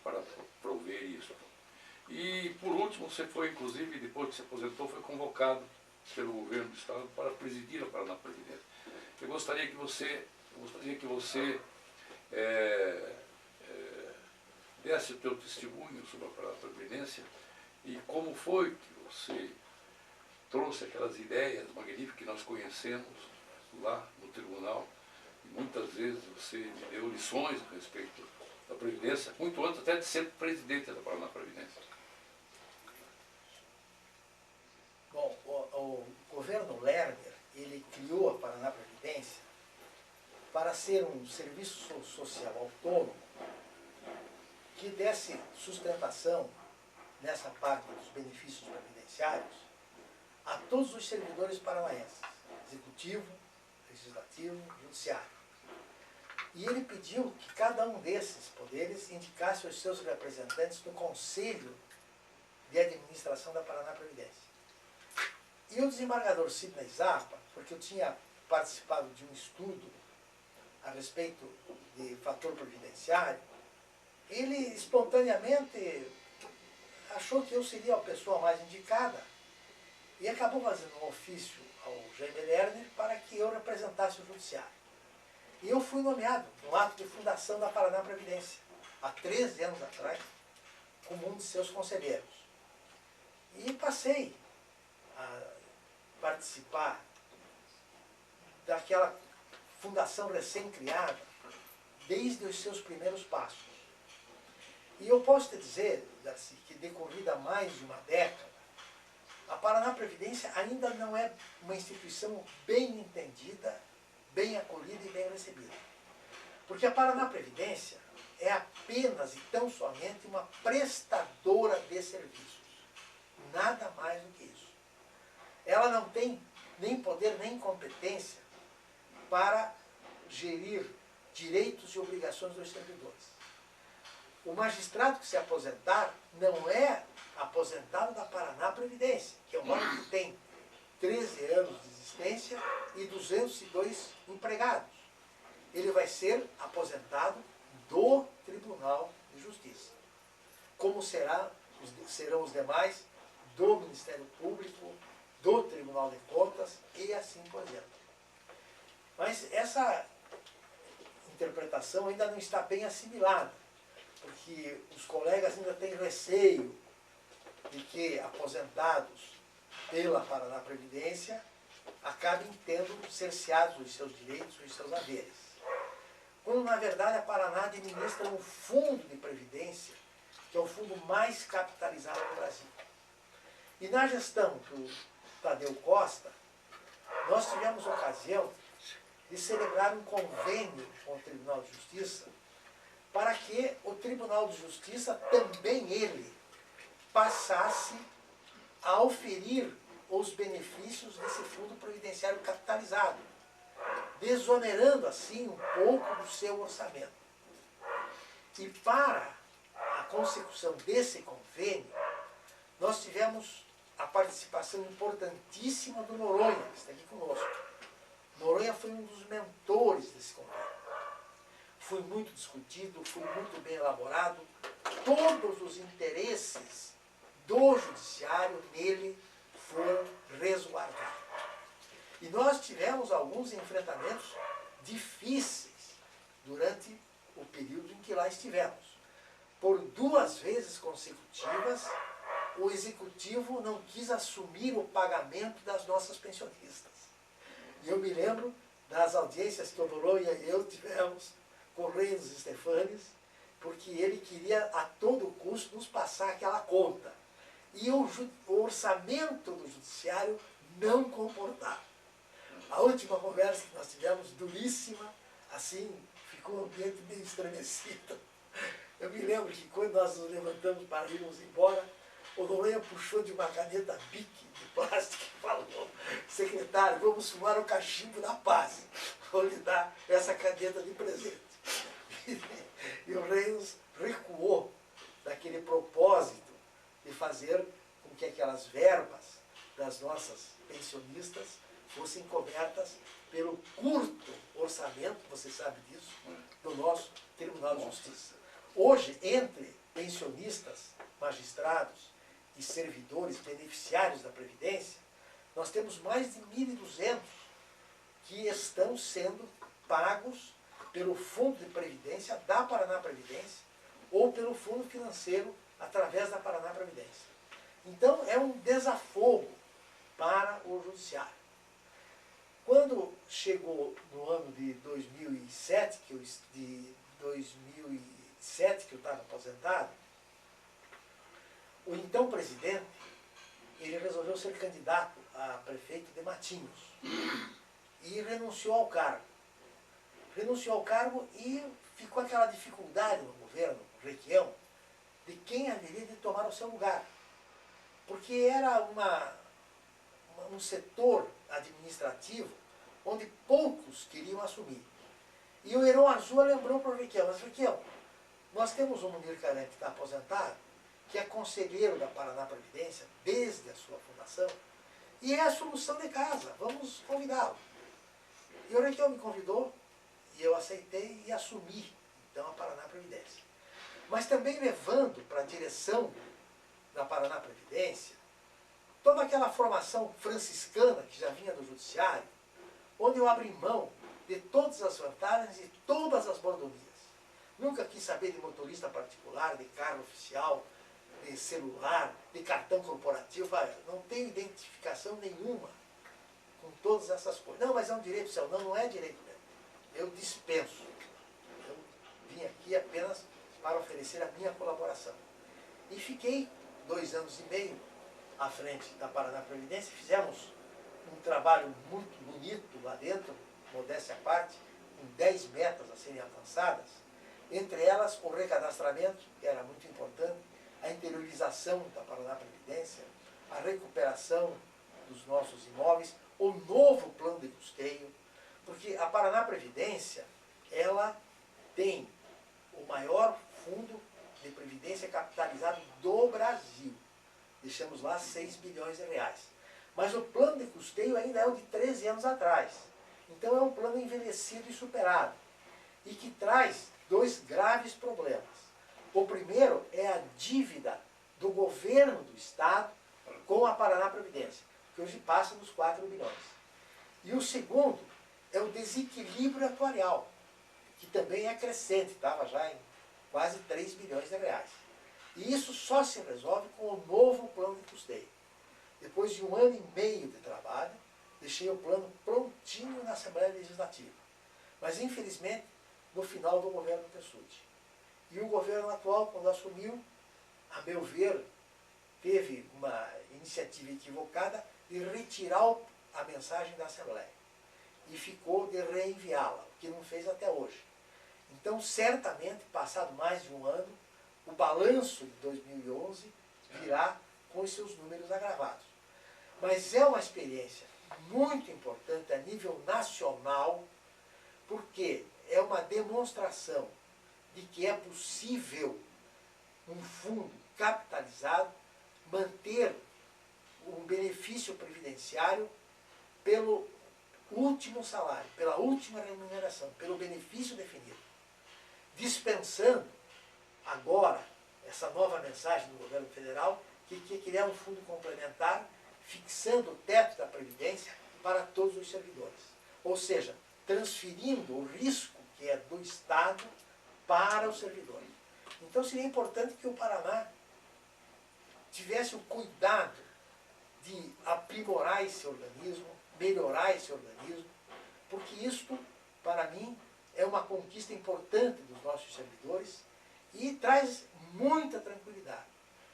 para prover isso. E, por último, você foi, inclusive, depois que se aposentou, foi convocado pelo governo do Estado para presidir a Paraná Previdência. Eu gostaria que você desse o teu testemunho sobre a Paraná Previdência e como foi que você trouxe aquelas ideias magníficas que nós conhecemos lá no tribunal. E muitas vezes você me deu lições a respeito da Previdência, muito antes até de ser presidente da Paraná Previdência. Bom, o governo Lerner, ele criou a Paraná Previdência para ser um serviço social autônomo que desse sustentação nessa parte dos benefícios previdenciários a todos os servidores paranaenses, executivo, legislativo, judiciário. E ele pediu que cada um desses poderes indicasse os seus representantes no Conselho de Administração da Paraná Previdência. E o desembargador Sidney Zappa, porque eu tinha participado de um estudo a respeito de fator previdenciário, ele espontaneamente achou que eu seria a pessoa mais indicada e acabou fazendo um ofício ao Jaime Lerner para que eu representasse o Judiciário. E eu fui nomeado no ato de fundação da Paraná Previdência, há 13 anos atrás, como um de seus conselheiros. E passei a participar daquela fundação recém-criada desde os seus primeiros passos. E eu posso te dizer, Darcy, que decorrida mais de uma década, a Paraná Previdência ainda não é uma instituição bem entendida, bem acolhida e bem recebida. Porque a Paraná Previdência é apenas e tão somente uma prestadora de serviços. Nada mais do que isso. Ela não tem nem poder nem competência para gerir direitos e obrigações dos servidores. O magistrado que se aposentar não é aposentado da Paraná Previdência, que é um órgão que tem 13 anos de existência e 202 empregados. Ele vai ser aposentado do Tribunal de Justiça, como serão os demais do Ministério Público, do Tribunal de Contas e assim por diante. Mas essa interpretação ainda não está bem assimilada, porque os colegas ainda têm receio de que aposentados pela Paraná Previdência acabem tendo cerceados os seus direitos, os seus haveres. Quando, na verdade, a Paraná administra um fundo de previdência, que é o fundo mais capitalizado do Brasil. E na gestão do Tadeu Costa, nós tivemos ocasião de celebrar um convênio com o Tribunal de Justiça para que o Tribunal de Justiça, também ele, passasse a oferir os benefícios desse fundo previdenciário capitalizado, desonerando assim um pouco do seu orçamento. E para a consecução desse convênio, nós tivemos a participação importantíssima do Noronha, que está aqui conosco. Noronha foi um dos mentores desse convênio. Foi muito discutido, foi muito bem elaborado. Todos os interesses do judiciário nele foram resguardados. E nós tivemos alguns enfrentamentos difíceis durante o período em que lá estivemos. Por 2 vezes consecutivas, o executivo não quis assumir o pagamento das nossas pensionistas. E eu me lembro das audiências que o Noronha e eu tivemos com o Rei dos Estefanes, porque ele queria a todo custo nos passar aquela conta. E o orçamento do judiciário não comportava. A última conversa que nós tivemos, duríssima, assim, ficou um ambiente meio estremecido. Eu me lembro que quando nós nos levantamos para irmos embora, o Noronha puxou de uma caneta Bic de plástico e falou: secretário, vamos fumar o cachimbo da paz. Vou lhe dar essa caneta de presente. E o Reis recuou daquele propósito de fazer com que aquelas verbas das nossas pensionistas fossem cobertas pelo curto orçamento, você sabe disso, do nosso Tribunal de Justiça. Hoje, entre pensionistas, magistrados e servidores beneficiários da Previdência, nós temos mais de 1.200 que estão sendo pagos pelo Fundo de Previdência da Paraná Previdência ou pelo Fundo Financeiro através da Paraná Previdência. Então, é um desafogo para o Judiciário. Quando chegou no ano de 2007, que eu estava aposentado, o então presidente, ele resolveu ser candidato a prefeito de Matinhos e renunciou ao cargo. Renunciou ao cargo e ficou aquela dificuldade no governo, no Requião, de quem haveria de tomar o seu lugar. Porque era um setor administrativo onde poucos queriam assumir. E o Heron Azul lembrou para o Requião: mas Requião, nós temos o Munir Caran, que está aposentado, que é conselheiro da Paraná Previdência desde a sua fundação, e é a solução de casa, vamos convidá-lo. E o Requião me convidou E eu aceitei e assumi, então, a Paraná Previdência. Mas também levando para a direção da Paraná Previdência toda aquela formação franciscana que já vinha do judiciário, onde eu abri mão de todas as vantagens e todas as mordomias. Nunca quis saber de motorista particular, de carro oficial, de celular, de cartão corporativo. Não tenho identificação nenhuma com todas essas coisas. Não, mas é um direito seu. Não, não é direito meu. Eu dispenso. Eu vim aqui apenas para oferecer a minha colaboração. E fiquei 2 anos e meio à frente da Paraná Previdência. Fizemos um trabalho muito bonito lá dentro, modéstia à parte, com 10 metas a serem alcançadas. Entre elas, o recadastramento, que era muito importante, a interiorização da Paraná Previdência, a recuperação dos nossos imóveis, o novo plano de custeio, porque a Paraná Previdência, ela tem o maior fundo de previdência capitalizado do Brasil. Deixamos lá 6 bilhões de reais. Mas o plano de custeio ainda é o de 13 anos atrás. Então é um plano envelhecido e superado. E que traz 2 graves problemas. O primeiro é a dívida do governo do Estado com a Paraná Previdência, que hoje passa dos 4 bilhões. E o segundo é o desequilíbrio atuarial, que também é crescente, estava já em quase 3 bilhões de reais. E isso só se resolve com o novo plano de custeio. Depois de 1 ano e meio de trabalho, deixei o plano prontinho na Assembleia Legislativa. Mas, infelizmente, no final do governo Tessuti. E o governo atual, quando assumiu, a meu ver, teve uma iniciativa equivocada de retirar a mensagem da Assembleia. E ficou de reenviá-la, o que não fez até hoje. Então, certamente, passado mais de 1 ano, o balanço de 2011 virá com os seus números agravados. Mas é uma experiência muito importante a nível nacional, porque é uma demonstração de que é possível um fundo capitalizado manter um benefício previdenciário pelo último salário, pela última remuneração, pelo benefício definido. Dispensando agora essa nova mensagem do governo federal que quer criar um fundo complementar fixando o teto da Previdência para todos os servidores. Ou seja, transferindo o risco que é do Estado para o servidor. Então seria importante que o Paraná tivesse o cuidado de aprimorar esse organismo, melhorar esse organismo, porque isto, para mim, é uma conquista importante dos nossos servidores e traz muita tranquilidade,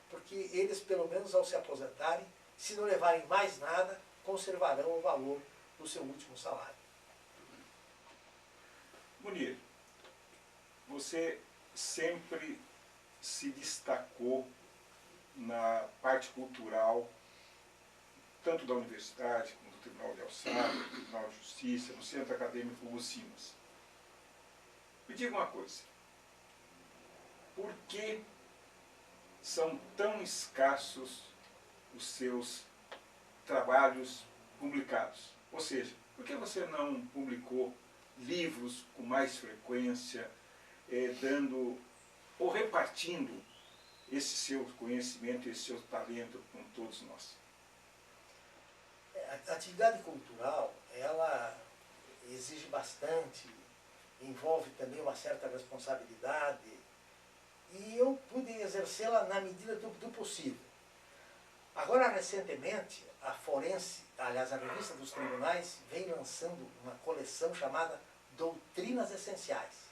porque eles, pelo menos ao se aposentarem, se não levarem mais nada, conservarão o valor do seu último salário. Munir, você sempre se destacou na parte cultural, tanto da universidade, como do Tribunal de Alçada, do Tribunal de Justiça, no Centro Acadêmico Hugo Simas. Me diga uma coisa, por que são tão escassos os seus trabalhos publicados? Ou seja, por que você não publicou livros com mais frequência, dando ou repartindo esse seu conhecimento, esse seu talento com todos nós? A atividade cultural, ela exige bastante, envolve também uma certa responsabilidade, e eu pude exercê-la na medida do possível. Agora, recentemente, a Forense, aliás, a Revista dos Tribunais, vem lançando uma coleção chamada Doutrinas Essenciais.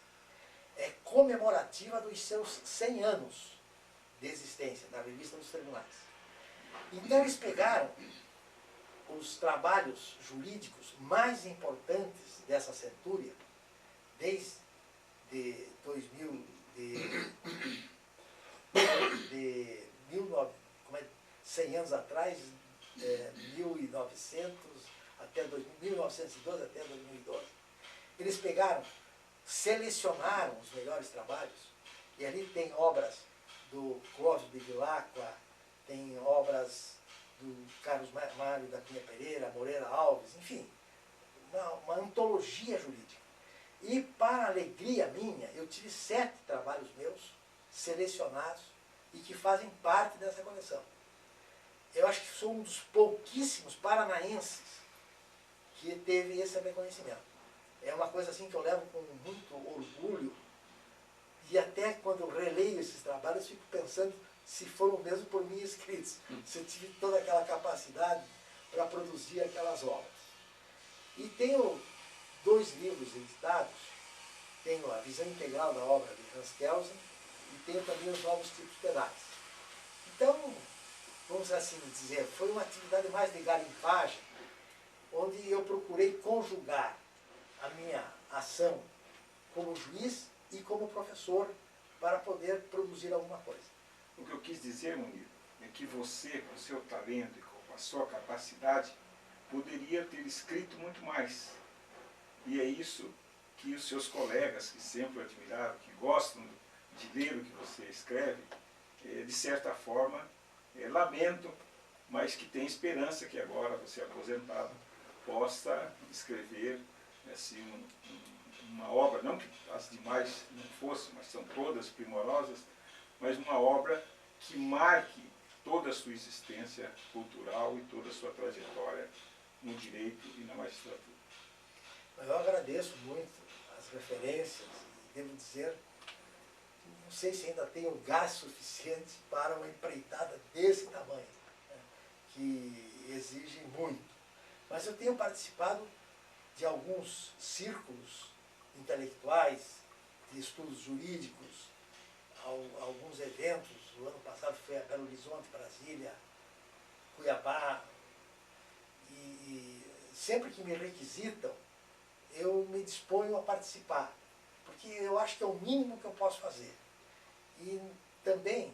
É comemorativa dos seus 100 anos de existência da Revista dos Tribunais. Então, eles pegaram os trabalhos jurídicos mais importantes dessa centúria, desde 100 anos atrás, 1900 até 1912 até 2012. Eles pegaram, selecionaram os melhores trabalhos, e ali tem obras do Clóvis de Vilacqua, tem obras do Carlos Mário da Cunha Pereira, Moreira Alves, enfim, uma antologia jurídica. E, para alegria minha, eu tive 7 trabalhos meus selecionados e que fazem parte dessa coleção. Eu acho que sou um dos pouquíssimos paranaenses que teve esse reconhecimento. É uma coisa assim que eu levo com muito orgulho, e até quando eu releio esses trabalhos, fico pensando se foram mesmo por mim escritos, se eu tive toda aquela capacidade para produzir aquelas obras. E tenho 2 livros editados, tenho a Visão Integral da obra de Hans Kelsen e tenho também os Novos Tipos Penais. Então, vamos assim dizer, foi uma atividade mais de garimpagem, onde eu procurei conjugar a minha ação como juiz e como professor para poder produzir alguma coisa. O que eu quis dizer, Munir, é que você, com o seu talento e com a sua capacidade, poderia ter escrito muito mais. E é isso que os seus colegas, que sempre o admiraram, que gostam de ler o que você escreve, de certa forma, lamentam, mas que têm esperança que agora, você aposentado, possa escrever assim, uma obra, não que as demais não fossem, mas são todas primorosas, mas uma obra que marque toda a sua existência cultural e toda a sua trajetória no direito e na magistratura. Eu agradeço muito as referências e devo dizer, não sei se ainda tenho gás suficiente para uma empreitada desse tamanho, né, que exige muito. Mas eu tenho participado de alguns círculos intelectuais, de estudos jurídicos, alguns eventos. O ano passado foi a Belo Horizonte, Brasília, Cuiabá, e sempre que me requisitam, eu me disponho a participar, porque eu acho que é o mínimo que eu posso fazer. E também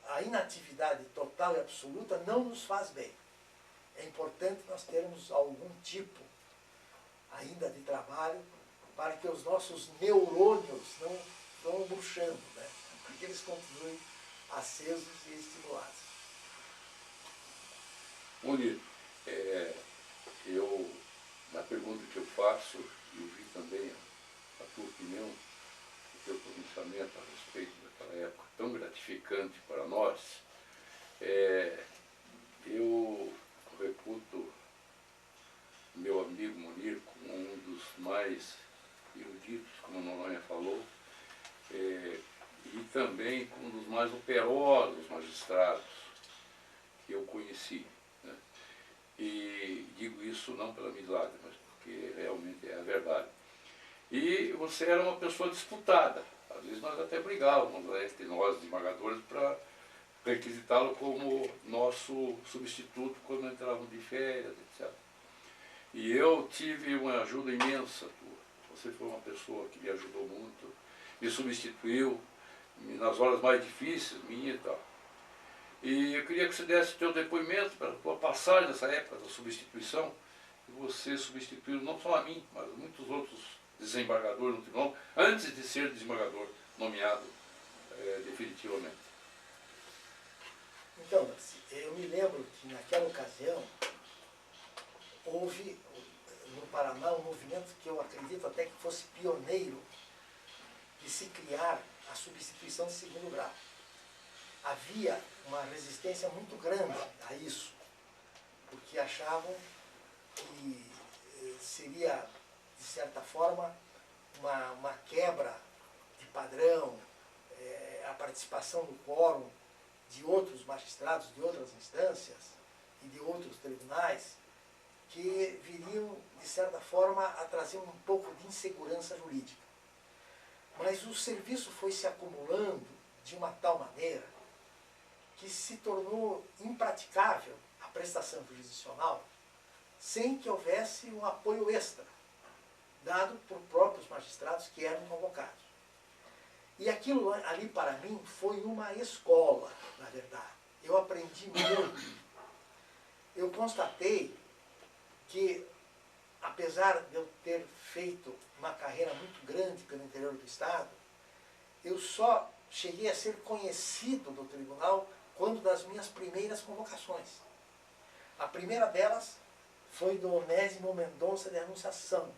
a inatividade total e absoluta não nos faz bem. É importante nós termos algum tipo ainda de trabalho para que os nossos neurônios não vão murchando, né? Para que eles continuem acesos e estimulados. Munir, na pergunta que eu faço, eu vi também a tua opinião, o teu pronunciamento a respeito daquela época tão gratificante para nós. Eu reputo meu amigo Munir como um dos mais eruditos, como a Noronha falou, e também como um dos mais operosos magistrados que eu conheci, né? E digo isso não pela amizade, mas porque realmente é a verdade. E você era uma pessoa disputada. Às vezes nós até brigávamos entre nós, desembargadores, para requisitá-lo como nosso substituto quando entrávamos de férias, etc. E eu tive uma ajuda imensa tua. Você foi uma pessoa que me ajudou muito, me substituiu nas horas mais difíceis, minha e tal. E eu queria que você desse o teu depoimento para a tua passagem nessa época da substituição, que você substituiu não só a mim, mas muitos outros desembargadores no tribunal, antes de ser desembargador nomeado definitivamente. Então, eu me lembro que naquela ocasião houve no Paraná um movimento que eu acredito até que fosse pioneiro de se criar a substituição de segundo grau. Havia uma resistência muito grande a isso, porque achavam que seria, de certa forma, uma quebra de padrão, a participação no quórum de outros magistrados, de outras instâncias e de outros tribunais, que viriam, de certa forma, a trazer um pouco de insegurança jurídica. Mas o serviço foi se acumulando de uma tal maneira que se tornou impraticável a prestação jurisdicional sem que houvesse um apoio extra, dado por próprios magistrados que eram convocados. E aquilo ali, para mim, foi uma escola, na verdade. Eu aprendi muito. Eu constatei que, apesar de eu ter feito uma carreira muito grande pelo interior do Estado, eu só cheguei a ser conhecido do tribunal quando das minhas primeiras convocações. A primeira delas foi do Onésimo Mendonça de Anunciação.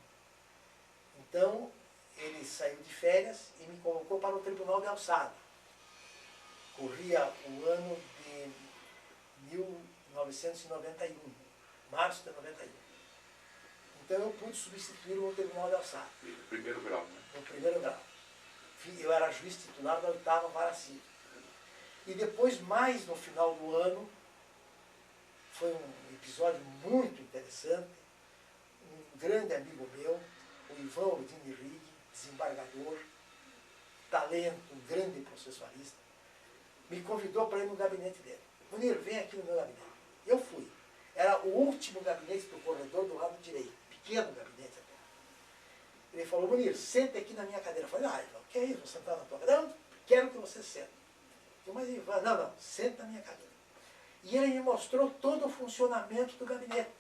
Então, ele saiu de férias e me colocou para o Tribunal de Alçada. Corria o ano de 1991, março de 91. Então eu pude substituir o Tribunal de Alçada. No primeiro grau, né? No primeiro grau. Eu era juiz titular da 8ª Vara Civil. E depois, mais no final do ano, foi um episódio muito interessante. Um grande amigo meu, o Ivan Ordini Rigg, desembargador, talento, um grande processualista, me convidou para ir no gabinete dele. Munir, vem aqui no meu gabinete. Eu fui. Era o último gabinete do corredor do lado direito, pequeno gabinete até. Ele falou, Munir, senta aqui na minha cadeira. Eu falei, Ivan, o que é isso? Vou sentar na tua cadeira? Não, quero que você sente. Eu, mas Ivan, não, senta na minha cadeira. E ele me mostrou todo o funcionamento do gabinete.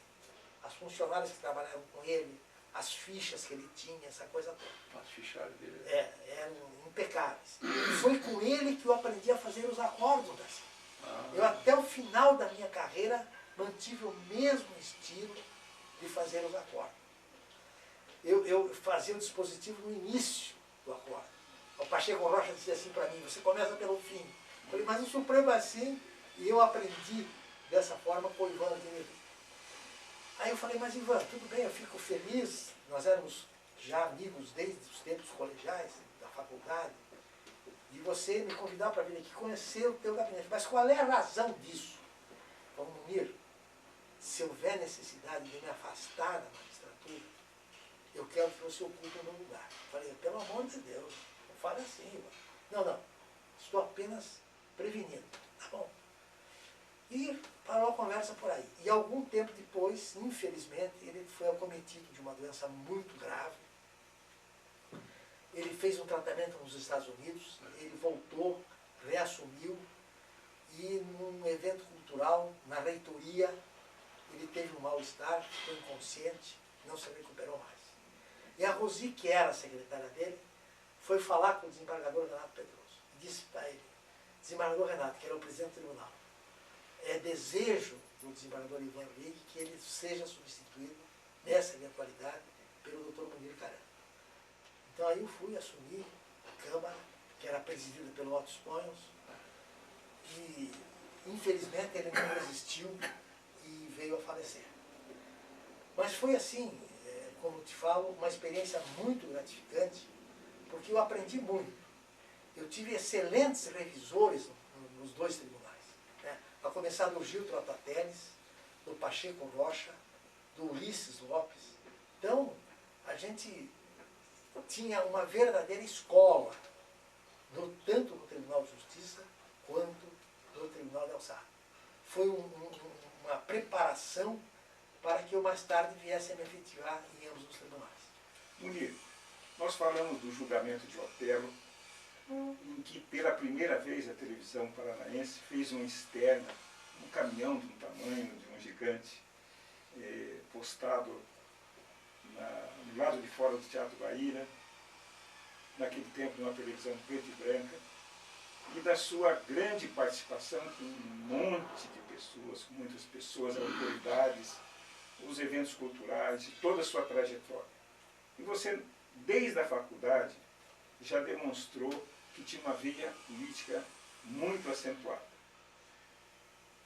As funcionárias que trabalhavam com ele, as fichas que ele tinha, essa coisa toda. As fichárias dele. Eram impecáveis. E foi com ele que eu aprendi a fazer os acordos. Eu até o final da minha carreira mantive o mesmo estilo de fazer os acordos. Eu fazia o dispositivo no início do acordo. O Pacheco Rocha dizia assim para mim, você começa pelo fim. Eu falei, mas o Supremo é assim, e eu aprendi dessa forma com o Ivan Ordini. Aí eu falei, mas Ivan, tudo bem, eu fico feliz, nós éramos já amigos desde os tempos colegiais, da faculdade, e você me convidar para vir aqui conhecer o teu gabinete. Mas qual é a razão disso? Vamos unir. Se houver necessidade de me afastar da magistratura, eu quero que você ocupe o meu lugar. Eu falei, pelo amor de Deus, não fale assim, Ivan. Não, estou apenas prevenindo. Tá bom. E parou a conversa por aí. E algum tempo depois, infelizmente, ele foi acometido de uma doença muito grave. Ele fez um tratamento nos Estados Unidos, ele voltou, reassumiu, e num evento cultural, na reitoria, ele teve um mal-estar, ficou inconsciente, não se recuperou mais. E a Rosi, que era a secretária dele, foi falar com o desembargador Renato Pedroso. E disse para ele, desembargador Renato, que era o presidente do tribunal, é desejo do desembargador Ivan Rigg que ele seja substituído, nessa eventualidade, pelo Dr. Munir Caramba. Então aí eu fui assumir a Câmara, que era presidida pelo Otto Sponhos, e infelizmente ele não resistiu e veio a falecer. Mas foi assim, como te falo, uma experiência muito gratificante, porque eu aprendi muito. Eu tive excelentes revisores nos dois tribunais. A começar do Gil Trotateles, do Pacheco Rocha, do Ulisses Lopes. Então, a gente tinha uma verdadeira escola, tanto no Tribunal de Justiça quanto no Tribunal de Alçada. Foi uma preparação para que eu mais tarde viesse a me efetivar em ambos os tribunais. Munir, nós falamos do julgamento de Otelo, em que pela primeira vez a televisão paranaense fez uma externa, um caminhão de um tamanho, de um gigante, postado no lado de fora do Teatro Guaíra, naquele tempo numa televisão preta e branca, e da sua grande participação com um monte de pessoas, com muitas pessoas, autoridades, os eventos culturais, e toda a sua trajetória. E você, desde a faculdade, já demonstrou que tinha uma veia política muito acentuada.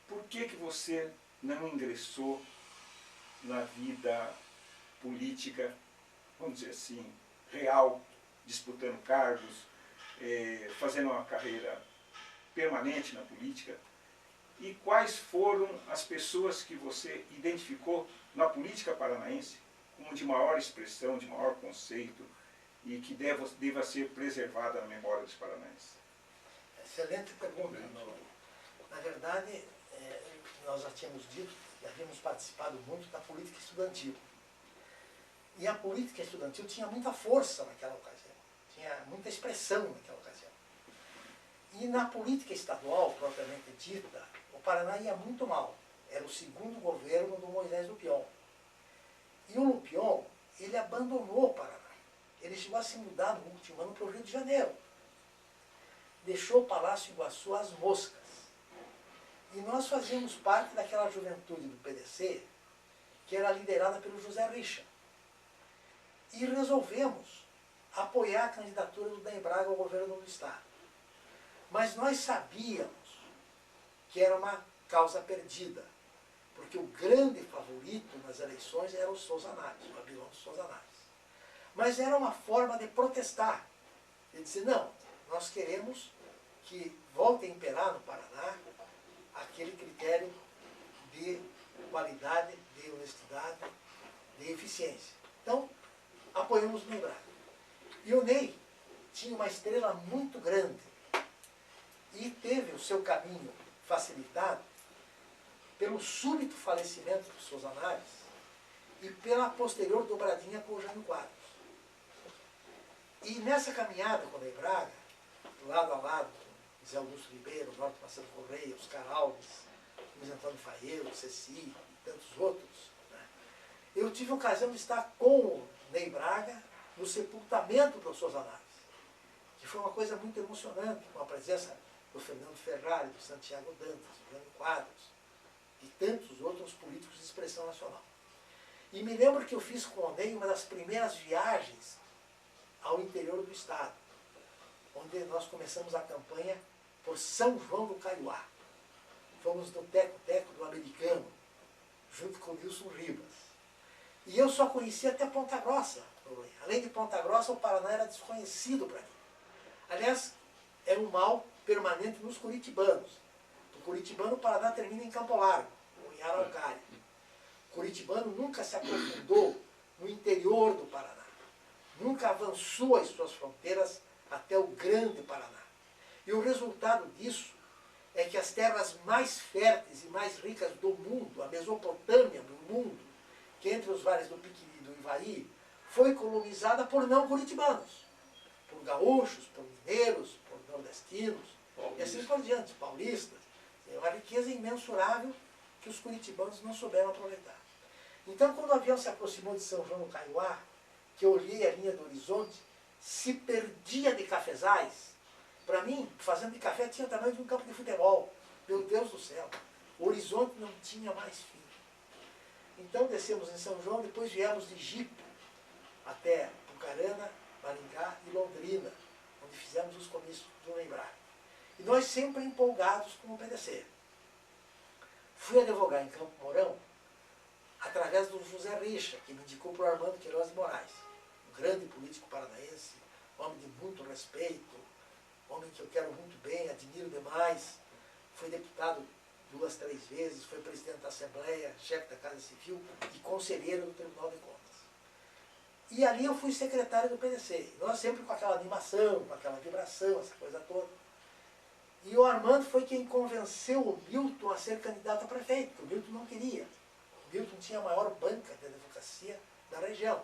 Por que você não ingressou na vida política, vamos dizer assim, real, disputando cargos, fazendo uma carreira permanente na política? E quais foram as pessoas que você identificou na política paranaense como de maior expressão, de maior conceito, e que deva ser preservada na memória dos paranaenses? Excelente pergunta. Na verdade, nós já tínhamos dito, já havíamos participado muito da política estudantil. E a política estudantil tinha muita força naquela ocasião, tinha muita expressão naquela ocasião. E na política estadual, propriamente dita, o Paraná ia muito mal. Era o segundo governo do Moisés Lupion. E o Lupion, ele abandonou o Paraná. Ele chegou a se mudar no último ano para o Rio de Janeiro. Deixou o Palácio Iguaçu às moscas. E nós fazíamos parte daquela juventude do PDC, que era liderada pelo José Richa. E resolvemos apoiar a candidatura do Ney Braga ao governo do Estado. Mas nós sabíamos que era uma causa perdida, porque o grande favorito nas eleições era o Souza Naves, o Abilão Souza Naves. Mas era uma forma de protestar, de dizer, não, nós queremos que volte a imperar no Paraná aquele critério de qualidade, de honestidade, de eficiência. Então, apoiamos o Ney Braga. E o Ney tinha uma estrela muito grande e teve o seu caminho facilitado pelo súbito falecimento do Souza Naves e pela posterior dobradinha com o Jânio Quadros. E nessa caminhada com o Ney Braga, lado a lado com Zé Augusto Ribeiro, Norte Marcelo Correia, Oscar Alves, Luiz Antônio Faelo, Ceci e tantos outros, né, eu tive a ocasião de estar com o Ney Braga no sepultamento do Souza Naves, que foi uma coisa muito emocionante, com a presença do Fernando Ferrari, do Santiago Dantas, do Jânio Quadros e tantos outros políticos de expressão nacional. E me lembro que eu fiz com o Ney uma das primeiras viagens ao interior do estado, onde nós começamos a campanha por São João do Caiuá. Fomos no Teco-Teco do Americano, junto com o Nilson Ribas. E eu só conhecia até Ponta Grossa. Além de Ponta Grossa, o Paraná era desconhecido para mim. Aliás, é um mal permanente nos curitibanos. O curitibano, o Paraná termina em Campo Largo, ou em Araucária. O curitibano nunca se aprofundou no interior do Paraná. Nunca avançou as suas fronteiras até o grande Paraná. E o resultado disso é que as terras mais férteis e mais ricas do mundo, a Mesopotâmia do mundo, que entre os vales do Piquiri e do Ivaí, foi colonizada por não curitibanos, por gaúchos, por mineiros, por nordestinos, e assim por diante, paulistas. É uma riqueza imensurável que os curitibanos não souberam aproveitar. Então, quando o avião se aproximou de São João do Caiuá, que eu olhei a linha do horizonte, se perdia de cafezais. Para mim, fazendo de café tinha o tamanho de um campo de futebol. Meu Deus do céu, o horizonte não tinha mais fim. Então descemos em São João, depois viemos de jipe até Pucarana, Maringá e Londrina, onde fizemos os comícios do Ney Braga. E nós sempre empolgados com o PDC. Fui advogar em Campo Mourão através do José Richa, que me indicou para o Armando Queiroz de Moraes, um grande político paranaense, homem de muito respeito, homem que eu quero muito bem, admiro demais. Foi deputado 2, 3 vezes, foi presidente da Assembleia, chefe da Casa Civil e conselheiro do Tribunal de Contas. E ali eu fui secretário do PDC. Nós sempre com aquela animação, com aquela vibração, essa coisa toda. E o Armando foi quem convenceu o Milton a ser candidato a prefeito, porque o Milton não queria. O Milton tinha a maior banca de advocacia da região.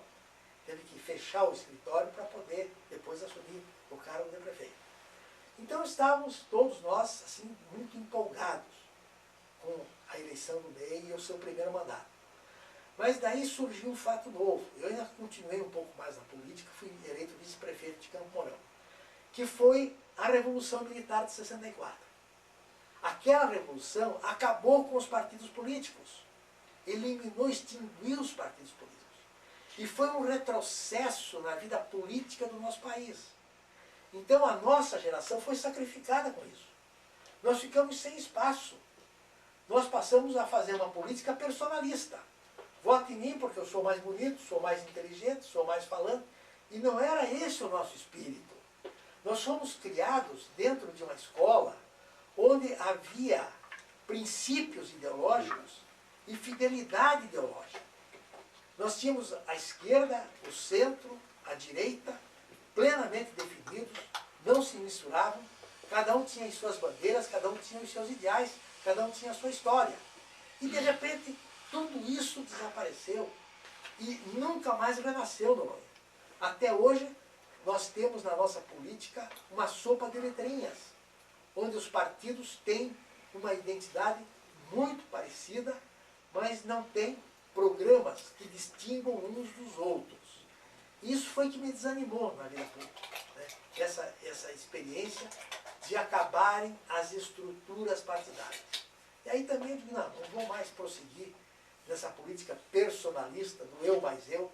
Teve que fechar o escritório para poder depois assumir o cargo de prefeito. Então estávamos todos nós assim, muito empolgados com a eleição do Ney e o seu primeiro mandato. Mas daí surgiu um fato novo. Eu ainda continuei um pouco mais na política, fui eleito vice-prefeito de Campo Mourão, que foi a Revolução Militar de 64. Aquela revolução acabou com os partidos políticos, eliminou, extinguiu os partidos políticos. E foi um retrocesso na vida política do nosso país. Então a nossa geração foi sacrificada com isso. Nós ficamos sem espaço. Nós passamos a fazer uma política personalista. Vote em mim porque eu sou mais bonito, sou mais inteligente, sou mais falante. E não era esse o nosso espírito. Nós fomos criados dentro de uma escola onde havia princípios ideológicos e fidelidade ideológica. Nós tínhamos a esquerda, o centro, a direita, plenamente definidos, não se misturavam, cada um tinha as suas bandeiras, cada um tinha os seus ideais, cada um tinha a sua história. E de repente tudo isso desapareceu e nunca mais renasceu no Noronha. Até hoje nós temos na nossa política uma sopa de letrinhas, onde os partidos têm uma identidade muito parecida, mas não têm programas que distinguam uns dos outros. Isso foi que me desanimou na vida pública, né? Essa experiência de acabarem as estruturas partidárias. E aí também eu digo, não vou mais prosseguir nessa política personalista do eu mais eu,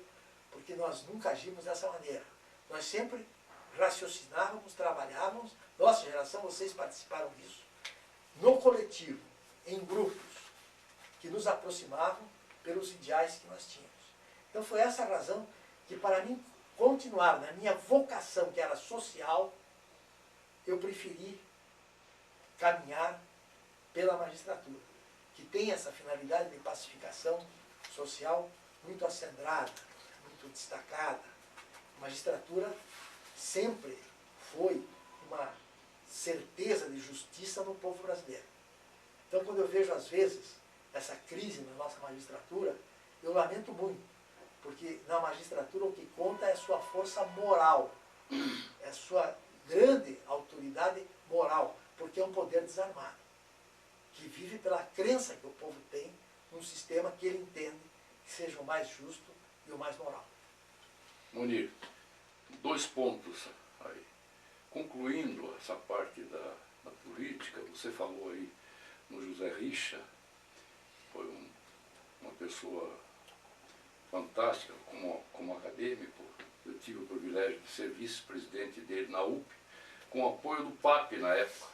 porque nós nunca agimos dessa maneira. Nós sempre raciocinávamos, trabalhávamos, nossa geração, vocês participaram disso, no coletivo, em grupos, que nos aproximavam pelos ideais que nós tínhamos. Então foi essa a razão que, para mim, continuar na minha vocação, que era social, eu preferi caminhar pela magistratura, que tem essa finalidade de pacificação social muito acendrada, muito destacada. A magistratura sempre foi uma certeza de justiça no povo brasileiro. Então, quando eu vejo, às vezes, essa crise na nossa magistratura, eu lamento muito, porque na magistratura o que conta é a sua força moral, é a sua grande autoridade moral, porque é um poder desarmado, que vive pela crença que o povo tem num sistema que ele entende que seja o mais justo e o mais moral. Munir, 2 pontos aí. Concluindo essa parte da política, você falou aí no José Richa, foi uma pessoa fantástica como acadêmico. Eu tive o privilégio de ser vice-presidente dele na UP, com o apoio do PAP na época,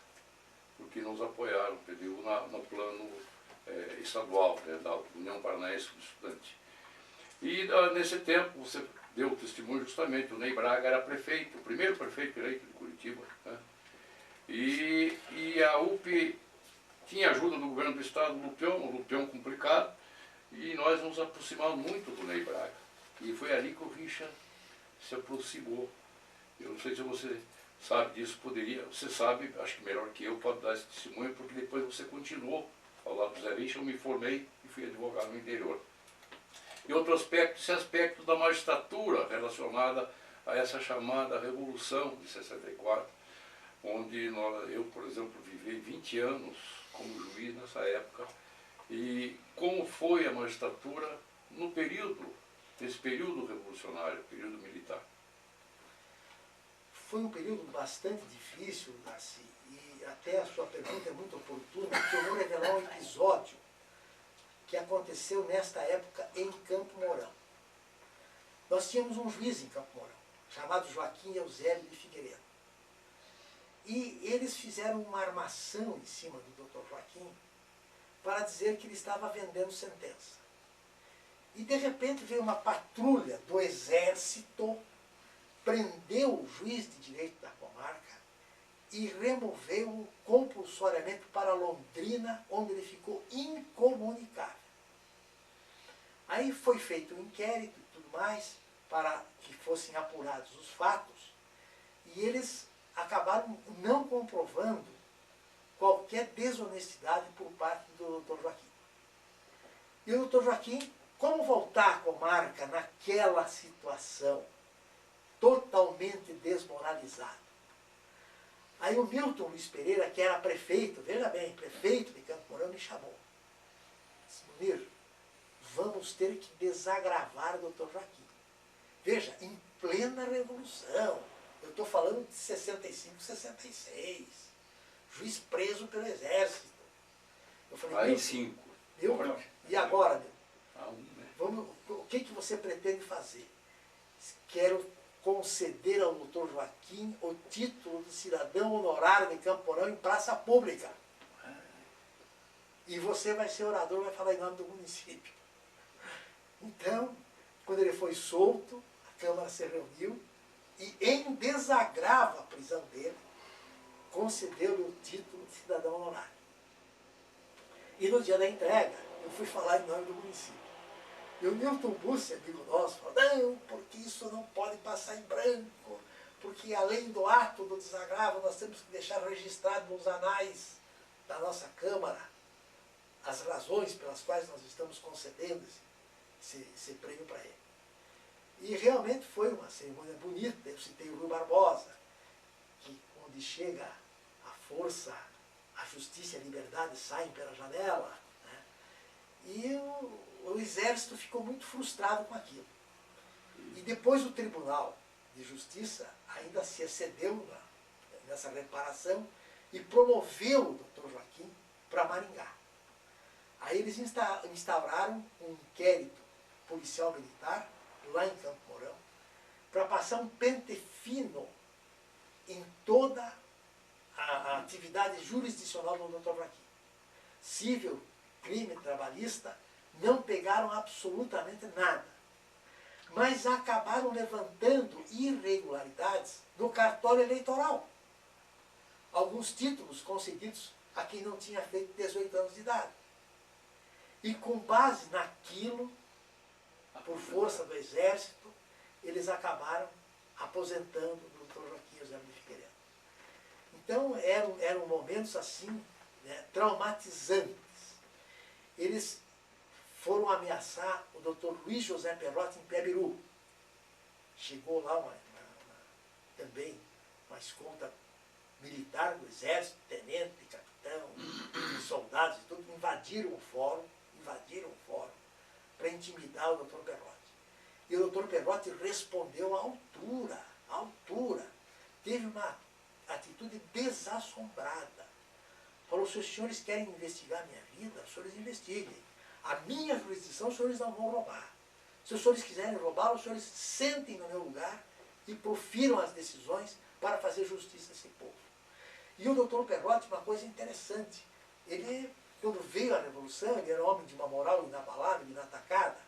porque nos apoiaram, entendeu, no plano estadual, né, da União Paranaense do Estudante. E nesse tempo, você deu testemunho justamente, o Ney Braga era prefeito, o primeiro prefeito eleito de Curitiba, né? E a UP tinha ajuda do governo do estado, um Lupião complicado, e nós nos aproximamos muito do Ney Braga. E foi ali que o Richa se aproximou. Eu não sei se você sabe disso, você sabe, acho que melhor que eu, pode dar esse testemunho, porque depois você continuou ao lado do Zé Richa, eu me formei e fui advogado no interior. E outro aspecto, esse aspecto da magistratura relacionada a essa chamada Revolução de 64, onde eu, por exemplo, vivi 20 anos como juiz nessa época, e como foi a magistratura nesse período revolucionário, período militar. Foi um período bastante difícil, Darcy, e até a sua pergunta é muito oportuna, porque eu vou revelar um episódio que aconteceu nesta época em Campo Mourão. Nós tínhamos um juiz em Campo Mourão, chamado Joaquim Eusébio de Figueiredo. E eles fizeram uma armação em cima do Dr. Joaquim para dizer que ele estava vendendo sentença. E de repente veio uma patrulha do exército, prendeu o juiz de direito da comarca e removeu-o compulsoriamente para Londrina, onde ele ficou incomunicável. Aí foi feito um inquérito e tudo mais, para que fossem apurados os fatos, e eles acabaram não comprovando qualquer desonestidade por parte do Dr. Joaquim. E o Dr. Joaquim, como voltar à comarca naquela situação, totalmente desmoralizado? Aí o Milton Luiz Pereira, que era prefeito, veja bem, prefeito de Campo Mourão, me chamou. Disse: Munir, vamos ter que desagravar o Dr. Joaquim. Veja, em plena Revolução, eu estou falando de 65, 66, juiz preso pelo exército. Eu falei: Aí 5. Milton, e agora, Milton? Né? O que você pretende fazer? Quero conceder ao Dr. Joaquim o título de cidadão honorário de Campo Mourão em praça pública. E você vai ser orador, vai falar em nome do município. Então, quando ele foi solto, a Câmara se reuniu e, em desagravo à prisão dele, concedeu-lhe o título de cidadão honorário. E no dia da entrega, eu fui falar em nome do município. E o Newton Bussi, amigo nosso, falou: não, porque isso não pode passar em branco, porque além do ato do desagravo, nós temos que deixar registrado nos anais da nossa Câmara as razões pelas quais nós estamos concedendo esse prêmio para ele. E realmente foi uma cerimônia bonita. Eu citei o Rui Barbosa, que onde chega a força, a justiça e a liberdade saem pela janela, né? E o exército ficou muito frustrado com aquilo. E depois o Tribunal de Justiça ainda se excedeu nessa reparação e promoveu o Dr. Joaquim para Maringá. Aí eles instauraram um inquérito policial militar lá em Campo Mourão para passar um pente fino em toda a atividade jurisdicional do Dr. Joaquim. Civil, crime trabalhista, não pegaram absolutamente nada. Mas acabaram levantando irregularidades no cartório eleitoral. Alguns títulos concedidos a quem não tinha feito 18 anos de idade. E com base naquilo, por força do Exército, eles acabaram aposentando o Dr. Joaquim Eusébio de Figueiredo. Então eram momentos assim, né, traumatizantes. Eles foram ameaçar o Dr. Luiz José Perrotti em Piabiru. Chegou lá também uma escolta militar do Exército, tenente, capitão, soldados e tudo, invadiram o fórum para intimidar o Dr. Perrotti. E o Dr. Perrotti respondeu à altura. Teve uma atitude desassombrada. Falou, se os senhores querem investigar a minha vida, os senhores investiguem. A minha jurisdição, os senhores não vão roubar. Se os senhores quiserem roubar, os senhores sentem no meu lugar e profiram as decisões para fazer justiça a esse povo. E o Dr. Perrotti, uma coisa interessante, ele, quando veio a Revolução, ele era homem de uma moral inabalável, inatacada.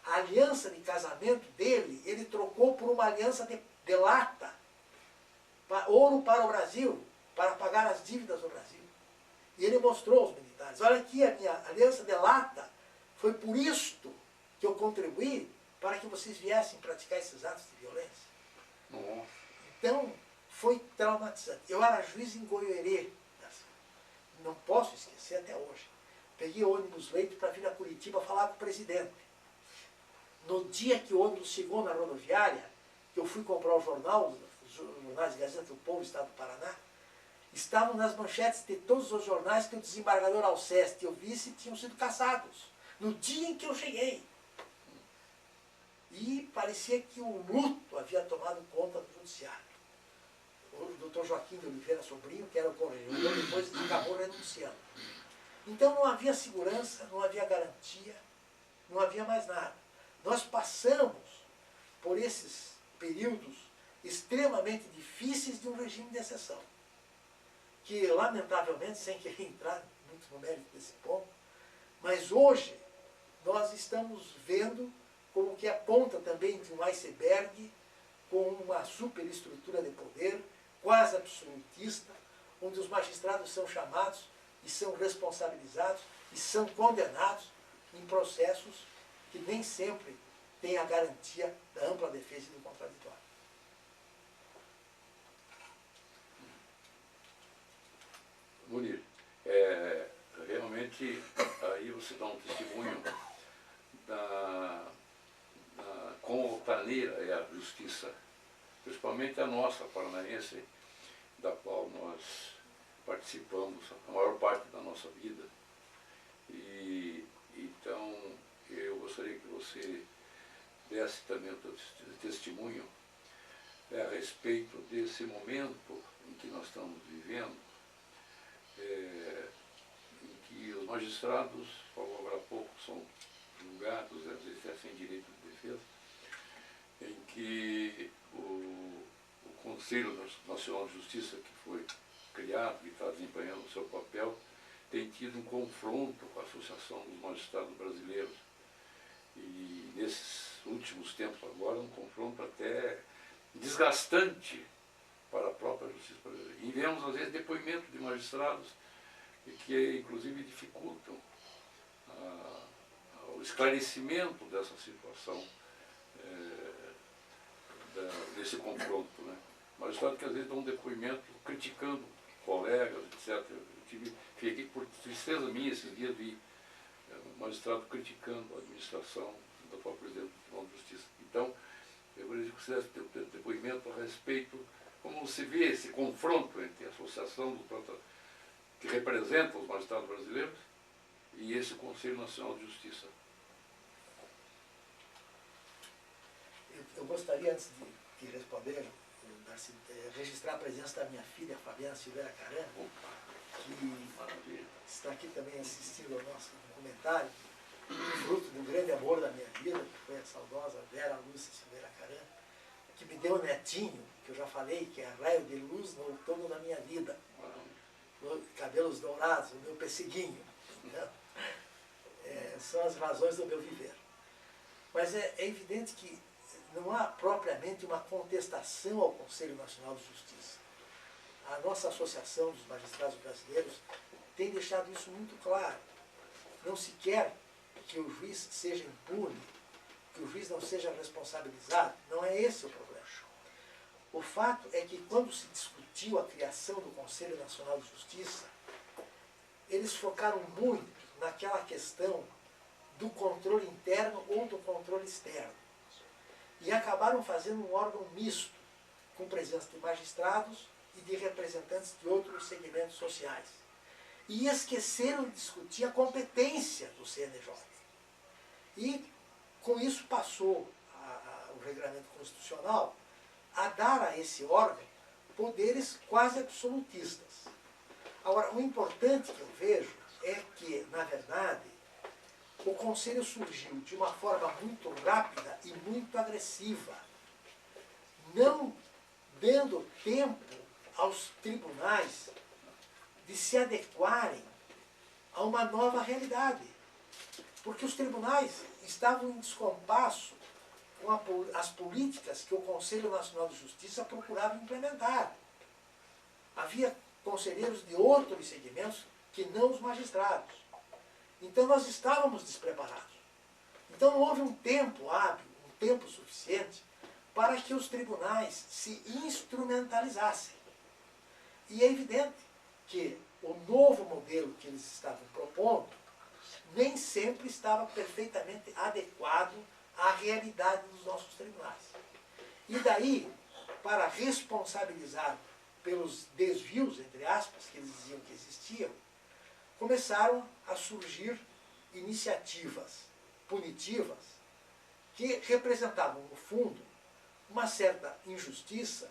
A aliança de casamento dele, ele trocou por uma aliança de lata, ouro para o Brasil, para pagar as dívidas do Brasil. E ele mostrou aos militares, olha aqui, a minha aliança de lata, foi por isto que eu contribuí para que vocês viessem praticar esses atos de violência. Então, foi traumatizante. Eu era juiz em Goiôerê, não posso esquecer até hoje. Peguei o ônibus leito para vir a Curitiba falar com o presidente. No dia que o ônibus chegou na rodoviária, que eu fui comprar o jornal, os jornais de Gazeta do Povo, Estado do Paraná, estavam nas manchetes de todos os jornais que o desembargador Alceste e o vice tinham sido caçados, no dia em que eu cheguei. E parecia que o luto havia tomado conta do judiciário. O Dr. Joaquim de Oliveira Sobrinho, que era o corregedor, depois acabou renunciando. Então não havia segurança, não havia garantia, não havia mais nada. Nós passamos por esses períodos extremamente difíceis de um regime de exceção, que lamentavelmente, sem querer entrar muito no mérito desse ponto, mas hoje nós estamos vendo como que a ponta também de um iceberg com uma superestrutura de poder, quase absolutista, onde os magistrados são chamados e são responsabilizados e são condenados em processos que nem sempre têm a garantia da ampla defesa e do contraditório. Munir, realmente aí você dá um testemunho da quão altaneira é a justiça, principalmente a nossa, paranaense, da qual nós participamos a maior parte da nossa vida. E então eu gostaria que você desse também o seu testemunho a respeito desse momento em que nós estamos vivendo, em que os magistrados, falou agora há pouco, são julgados, às vezes é sem direito de defesa, em que o Conselho Nacional de Justiça, que foi criado, que está desempenhando o seu papel, tem tido um confronto com a Associação dos Magistrados Brasileiros. E nesses últimos tempos agora, um confronto até desgastante para a própria justiça brasileira. E vemos, às vezes, depoimentos de magistrados que, inclusive, dificultam o esclarecimento dessa situação, desse confronto, né? Magistrados que, às vezes, dão um depoimento criticando colegas, etc. Fiquei por tristeza minha esses dias de magistrado criticando a administração do atual presidente do Tribunal de Justiça. Então, eu gostaria que você desse depoimento a respeito, como se vê esse confronto entre a associação que representa os magistrados brasileiros e esse Conselho Nacional de Justiça. Eu gostaria, antes de responder, registrar a presença da minha filha, Fabiana Silveira Caran, que está aqui também assistindo ao nosso documentário, fruto do grande amor da minha vida, que foi a saudosa Vera Lúcia Silveira Caran, que me deu um netinho, que eu já falei, que é raio de luz no outono da minha vida. Cabelos dourados, o meu pesseguinho. Né? São as razões do meu viver. Mas é evidente que não há propriamente uma contestação ao Conselho Nacional de Justiça. A nossa Associação dos Magistrados Brasileiros tem deixado isso muito claro. Não se quer que o juiz seja impune, que o juiz não seja responsabilizado. Não é esse o problema. O fato é que quando se discutiu a criação do Conselho Nacional de Justiça, eles focaram muito naquela questão do controle interno ou do controle externo. E acabaram fazendo um órgão misto, com presença de magistrados e de representantes de outros segmentos sociais. E esqueceram de discutir a competência do CNJ. E com isso passou o regramento constitucional a dar a esse órgão poderes quase absolutistas. Agora, o importante que eu vejo é que, na verdade, o Conselho surgiu de uma forma muito rápida e muito agressiva, não dando tempo aos tribunais de se adequarem a uma nova realidade. Porque os tribunais estavam em descompasso com as políticas que o Conselho Nacional de Justiça procurava implementar. Havia conselheiros de outros segmentos que não os magistrados. Então nós estávamos despreparados. Então não houve um tempo hábil, um tempo suficiente para que os tribunais se instrumentalizassem. E é evidente que o novo modelo que eles estavam propondo nem sempre estava perfeitamente adequado à realidade dos nossos tribunais. E daí, para responsabilizar pelos desvios, entre aspas, que eles diziam que existiam, começaram a surgir iniciativas punitivas que representavam, no fundo, uma certa injustiça,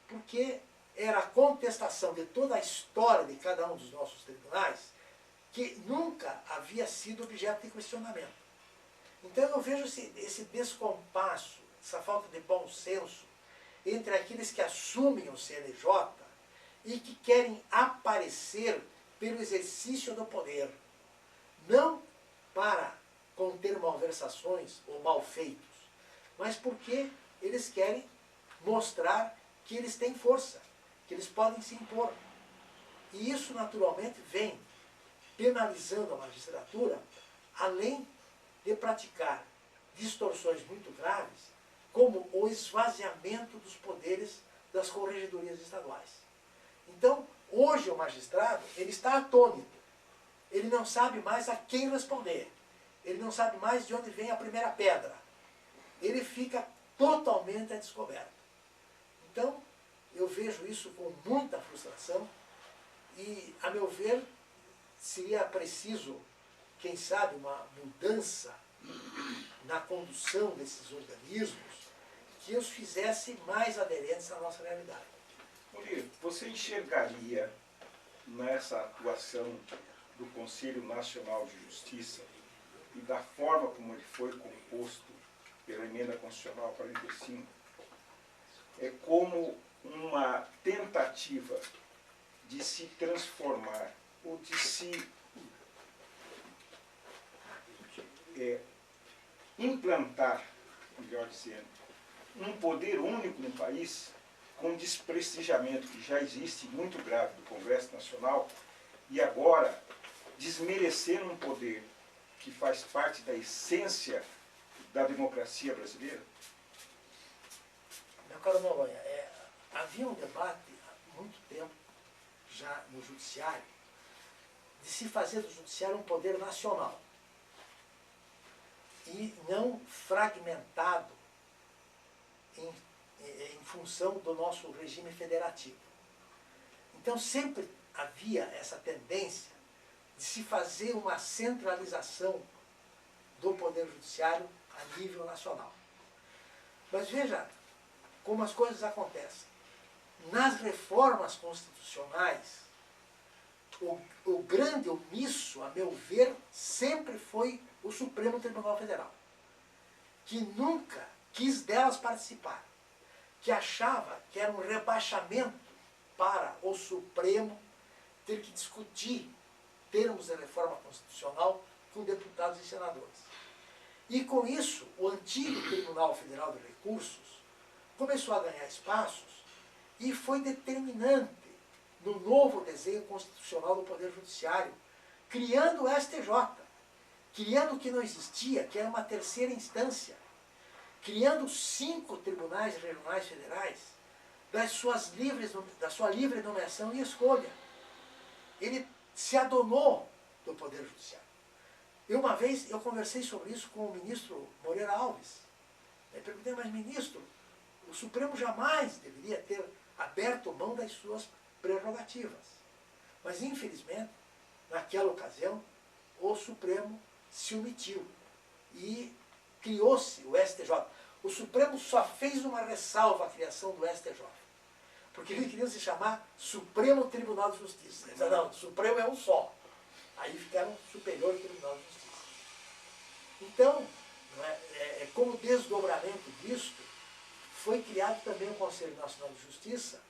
porque era a contestação de toda a história de cada um dos nossos tribunais que nunca havia sido objeto de questionamento. Então eu vejo esse descompasso, essa falta de bom senso entre aqueles que assumem o CNJ e que querem aparecer pelo exercício do poder, não para conter malversações ou malfeitos, mas porque eles querem mostrar que eles têm força, que eles podem se impor. E isso naturalmente vem penalizando a magistratura, além de praticar distorções muito graves, como o esvaziamento dos poderes das corregedorias estaduais. Então, hoje o magistrado, ele está atônito. Ele não sabe mais a quem responder. Ele não sabe mais de onde vem a primeira pedra. Ele fica totalmente a descoberto. Então, eu vejo isso com muita frustração e, a meu ver, seria preciso, quem sabe, uma mudança na condução desses organismos que os fizesse mais aderentes à nossa realidade. Murilo, você enxergaria nessa atuação do Conselho Nacional de Justiça e da forma como ele foi composto pela Emenda Constitucional 45, como uma tentativa de se transformar ou de se implantar, melhor dizendo, um poder único no país, com desprestigiamento que já existe muito grave do Congresso Nacional, e agora desmerecer um poder que faz parte da essência da democracia brasileira? Meu caro Noronha, havia um debate há muito tempo, já no judiciário, de se fazer do judiciário um poder nacional e não fragmentado em função do nosso regime federativo. Então sempre havia essa tendência de se fazer uma centralização do poder judiciário a nível nacional. Mas veja como as coisas acontecem. Nas reformas constitucionais, o grande omisso, a meu ver, sempre foi o Supremo Tribunal Federal, que nunca quis delas participar. que achava que era um rebaixamento para o Supremo ter que discutir termos de reforma constitucional com deputados e senadores. E com isso, o antigo Tribunal Federal de Recursos começou a ganhar espaços e foi determinante no novo desenho constitucional do Poder Judiciário, criando o STJ, criando o que não existia, que era uma terceira instância, criando 5 tribunais regionais federais da sua livre nomeação e escolha. Ele se adonou do Poder Judiciário. E uma vez eu conversei sobre isso com o ministro Moreira Alves. Eu perguntei, mas ministro, o Supremo jamais deveria ter aberto mão das suas prerrogativas. Mas, infelizmente, naquela ocasião, o Supremo se omitiu e criou-se o STJ. O Supremo só fez uma ressalva à criação do STJ, porque ele queria se chamar Supremo Tribunal de Justiça. Ele disse, não, o Supremo é um só. Aí ficaram Superior Tribunal de Justiça. Então, não é, como desdobramento disto, foi criado também o Conselho Nacional de Justiça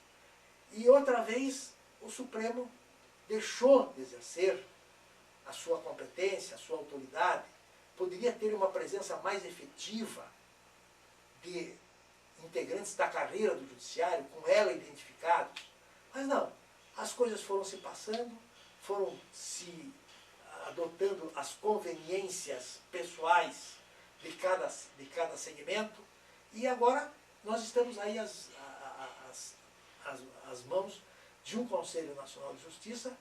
e outra vez o Supremo deixou de exercer a sua competência, a sua autoridade, poderia ter uma presença mais efetiva de integrantes da carreira do Judiciário, com ela identificados, mas não, as coisas foram se passando, foram se adotando as conveniências pessoais de cada segmento, e agora nós estamos aí às mãos de um Conselho Nacional de Justiça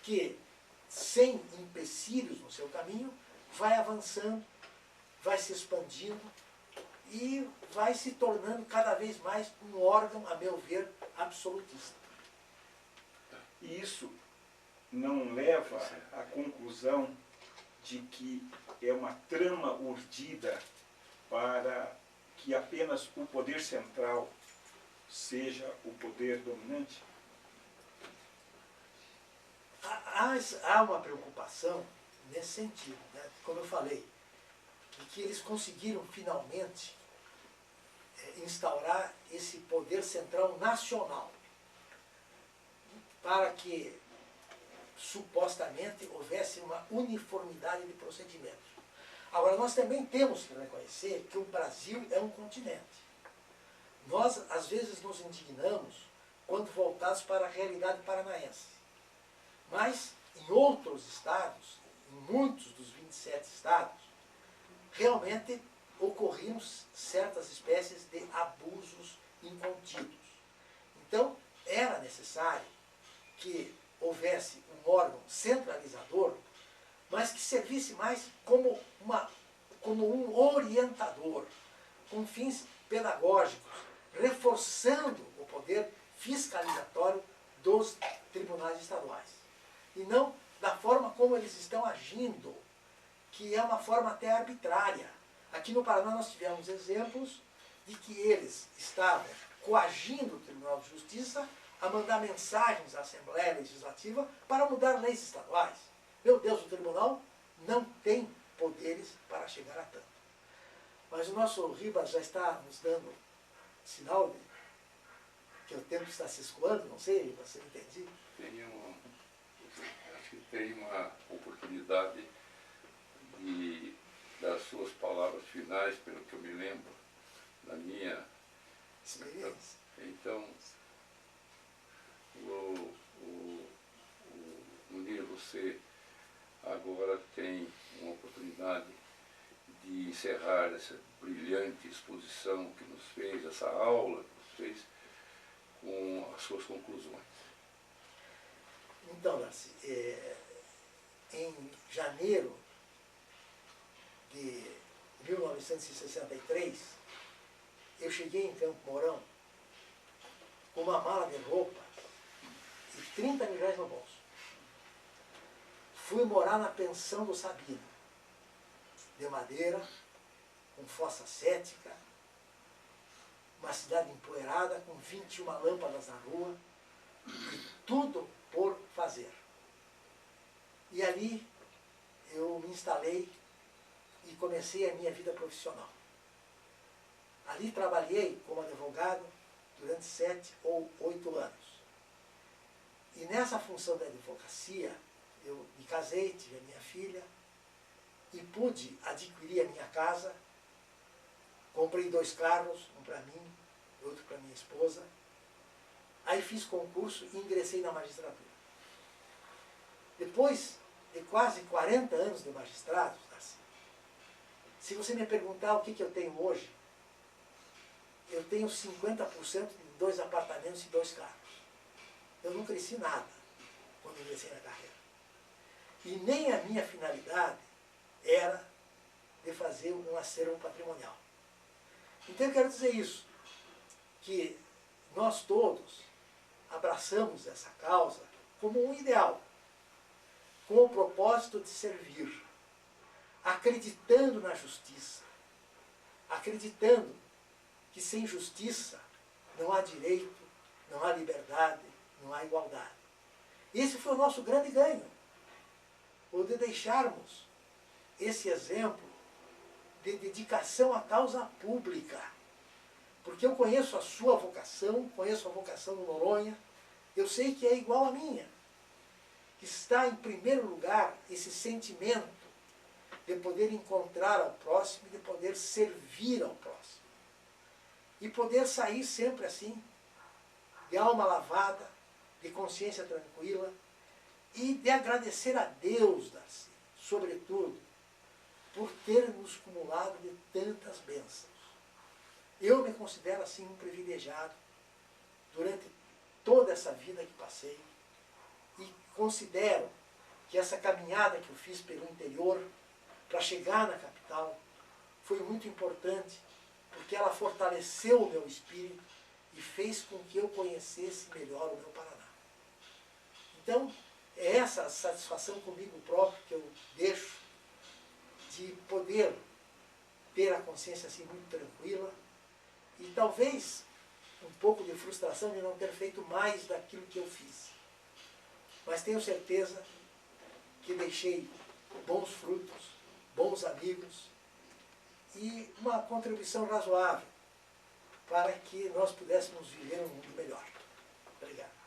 que, sem empecilhos no seu caminho, vai avançando, vai se expandindo e vai se tornando cada vez mais um órgão, a meu ver, absolutista. E isso não leva à conclusão de que é uma trama urdida para que apenas o poder central seja o poder dominante? Há uma preocupação nesse sentido, né? Como eu falei, de que eles conseguiram finalmente instaurar esse poder central nacional, para que supostamente houvesse uma uniformidade de procedimentos. Agora, nós também temos que reconhecer que o Brasil é um continente. Nós, às vezes, nos indignamos quando voltados para a realidade paranaense. Mas, em outros estados, em muitos dos 27 estados, realmente ocorriam certas espécies de abusos incontidos. Então, era necessário que houvesse um órgão centralizador, mas que servisse mais como um orientador, com fins pedagógicos, reforçando o poder fiscalizatório dos tribunais estaduais. E não da forma como eles estão agindo, que é uma forma até arbitrária. Aqui no Paraná nós tivemos exemplos de que eles estavam coagindo o Tribunal de Justiça a mandar mensagens à Assembleia Legislativa para mudar leis estaduais. Meu Deus, o Tribunal não tem poderes para chegar a tanto. Mas o nosso Ribas já está nos dando sinal de que o tempo está se escoando, não sei, Ribas, você entende? Acho que tem uma oportunidade de das suas palavras finais, pelo que eu me lembro, da minha experiência. Então, Munir, você agora tem uma oportunidade de encerrar essa brilhante exposição que nos fez, essa aula que nos fez, com as suas conclusões. Então, Darcy, em janeiro de 1963, eu cheguei em Campo Mourão com uma mala de roupa e 30 mil reais no bolso. Fui morar na pensão do Sabino, de madeira, com fossa cética, uma cidade empoeirada, com 21 lâmpadas na rua, e tudo por fazer. E ali eu me instalei e comecei a minha vida profissional. Ali Ali trabalhei como advogado durante 7 ou 8 anos. E nessa função da advocacia, eu me casei, tive a minha filha e pude adquirir a minha casa. Comprei 2 carros, um para mim e outro para minha esposa. Aí fiz concurso e ingressei na magistratura. Depois de quase 40 anos de magistrado, se você me perguntar o que eu tenho hoje, eu tenho 50% de 2 apartamentos e 2 carros. Eu não cresci nada quando ingressei na carreira. E nem a minha finalidade era de fazer um acervo patrimonial. Então eu quero dizer isso, que nós todos abraçamos essa causa como um ideal, com o propósito de servir, acreditando na justiça, acreditando que sem justiça não há direito, não há liberdade, não há igualdade. Esse foi o nosso grande ganho, o de deixarmos esse exemplo de dedicação à causa pública. Porque eu conheço a sua vocação, conheço a vocação do Noronha, eu sei que é igual à minha. Que está em primeiro lugar esse sentimento de poder encontrar ao próximo e de poder servir ao próximo. E poder sair sempre assim, de alma lavada, de consciência tranquila, e de agradecer a Deus, Darcy, sobretudo, por ter nos cumulado de tantas bênçãos. Eu me considero assim um privilegiado durante toda essa vida que passei e considero que essa caminhada que eu fiz pelo interior para chegar na capital foi muito importante porque ela fortaleceu o meu espírito e fez com que eu conhecesse melhor o meu Paraná. Então, é essa satisfação comigo próprio que eu deixo de poder ter a consciência assim muito tranquila e talvez um pouco de frustração de não ter feito mais daquilo que eu fiz. Mas tenho certeza que deixei bons frutos, bons amigos e uma contribuição razoável para que nós pudéssemos viver um mundo melhor. Obrigado.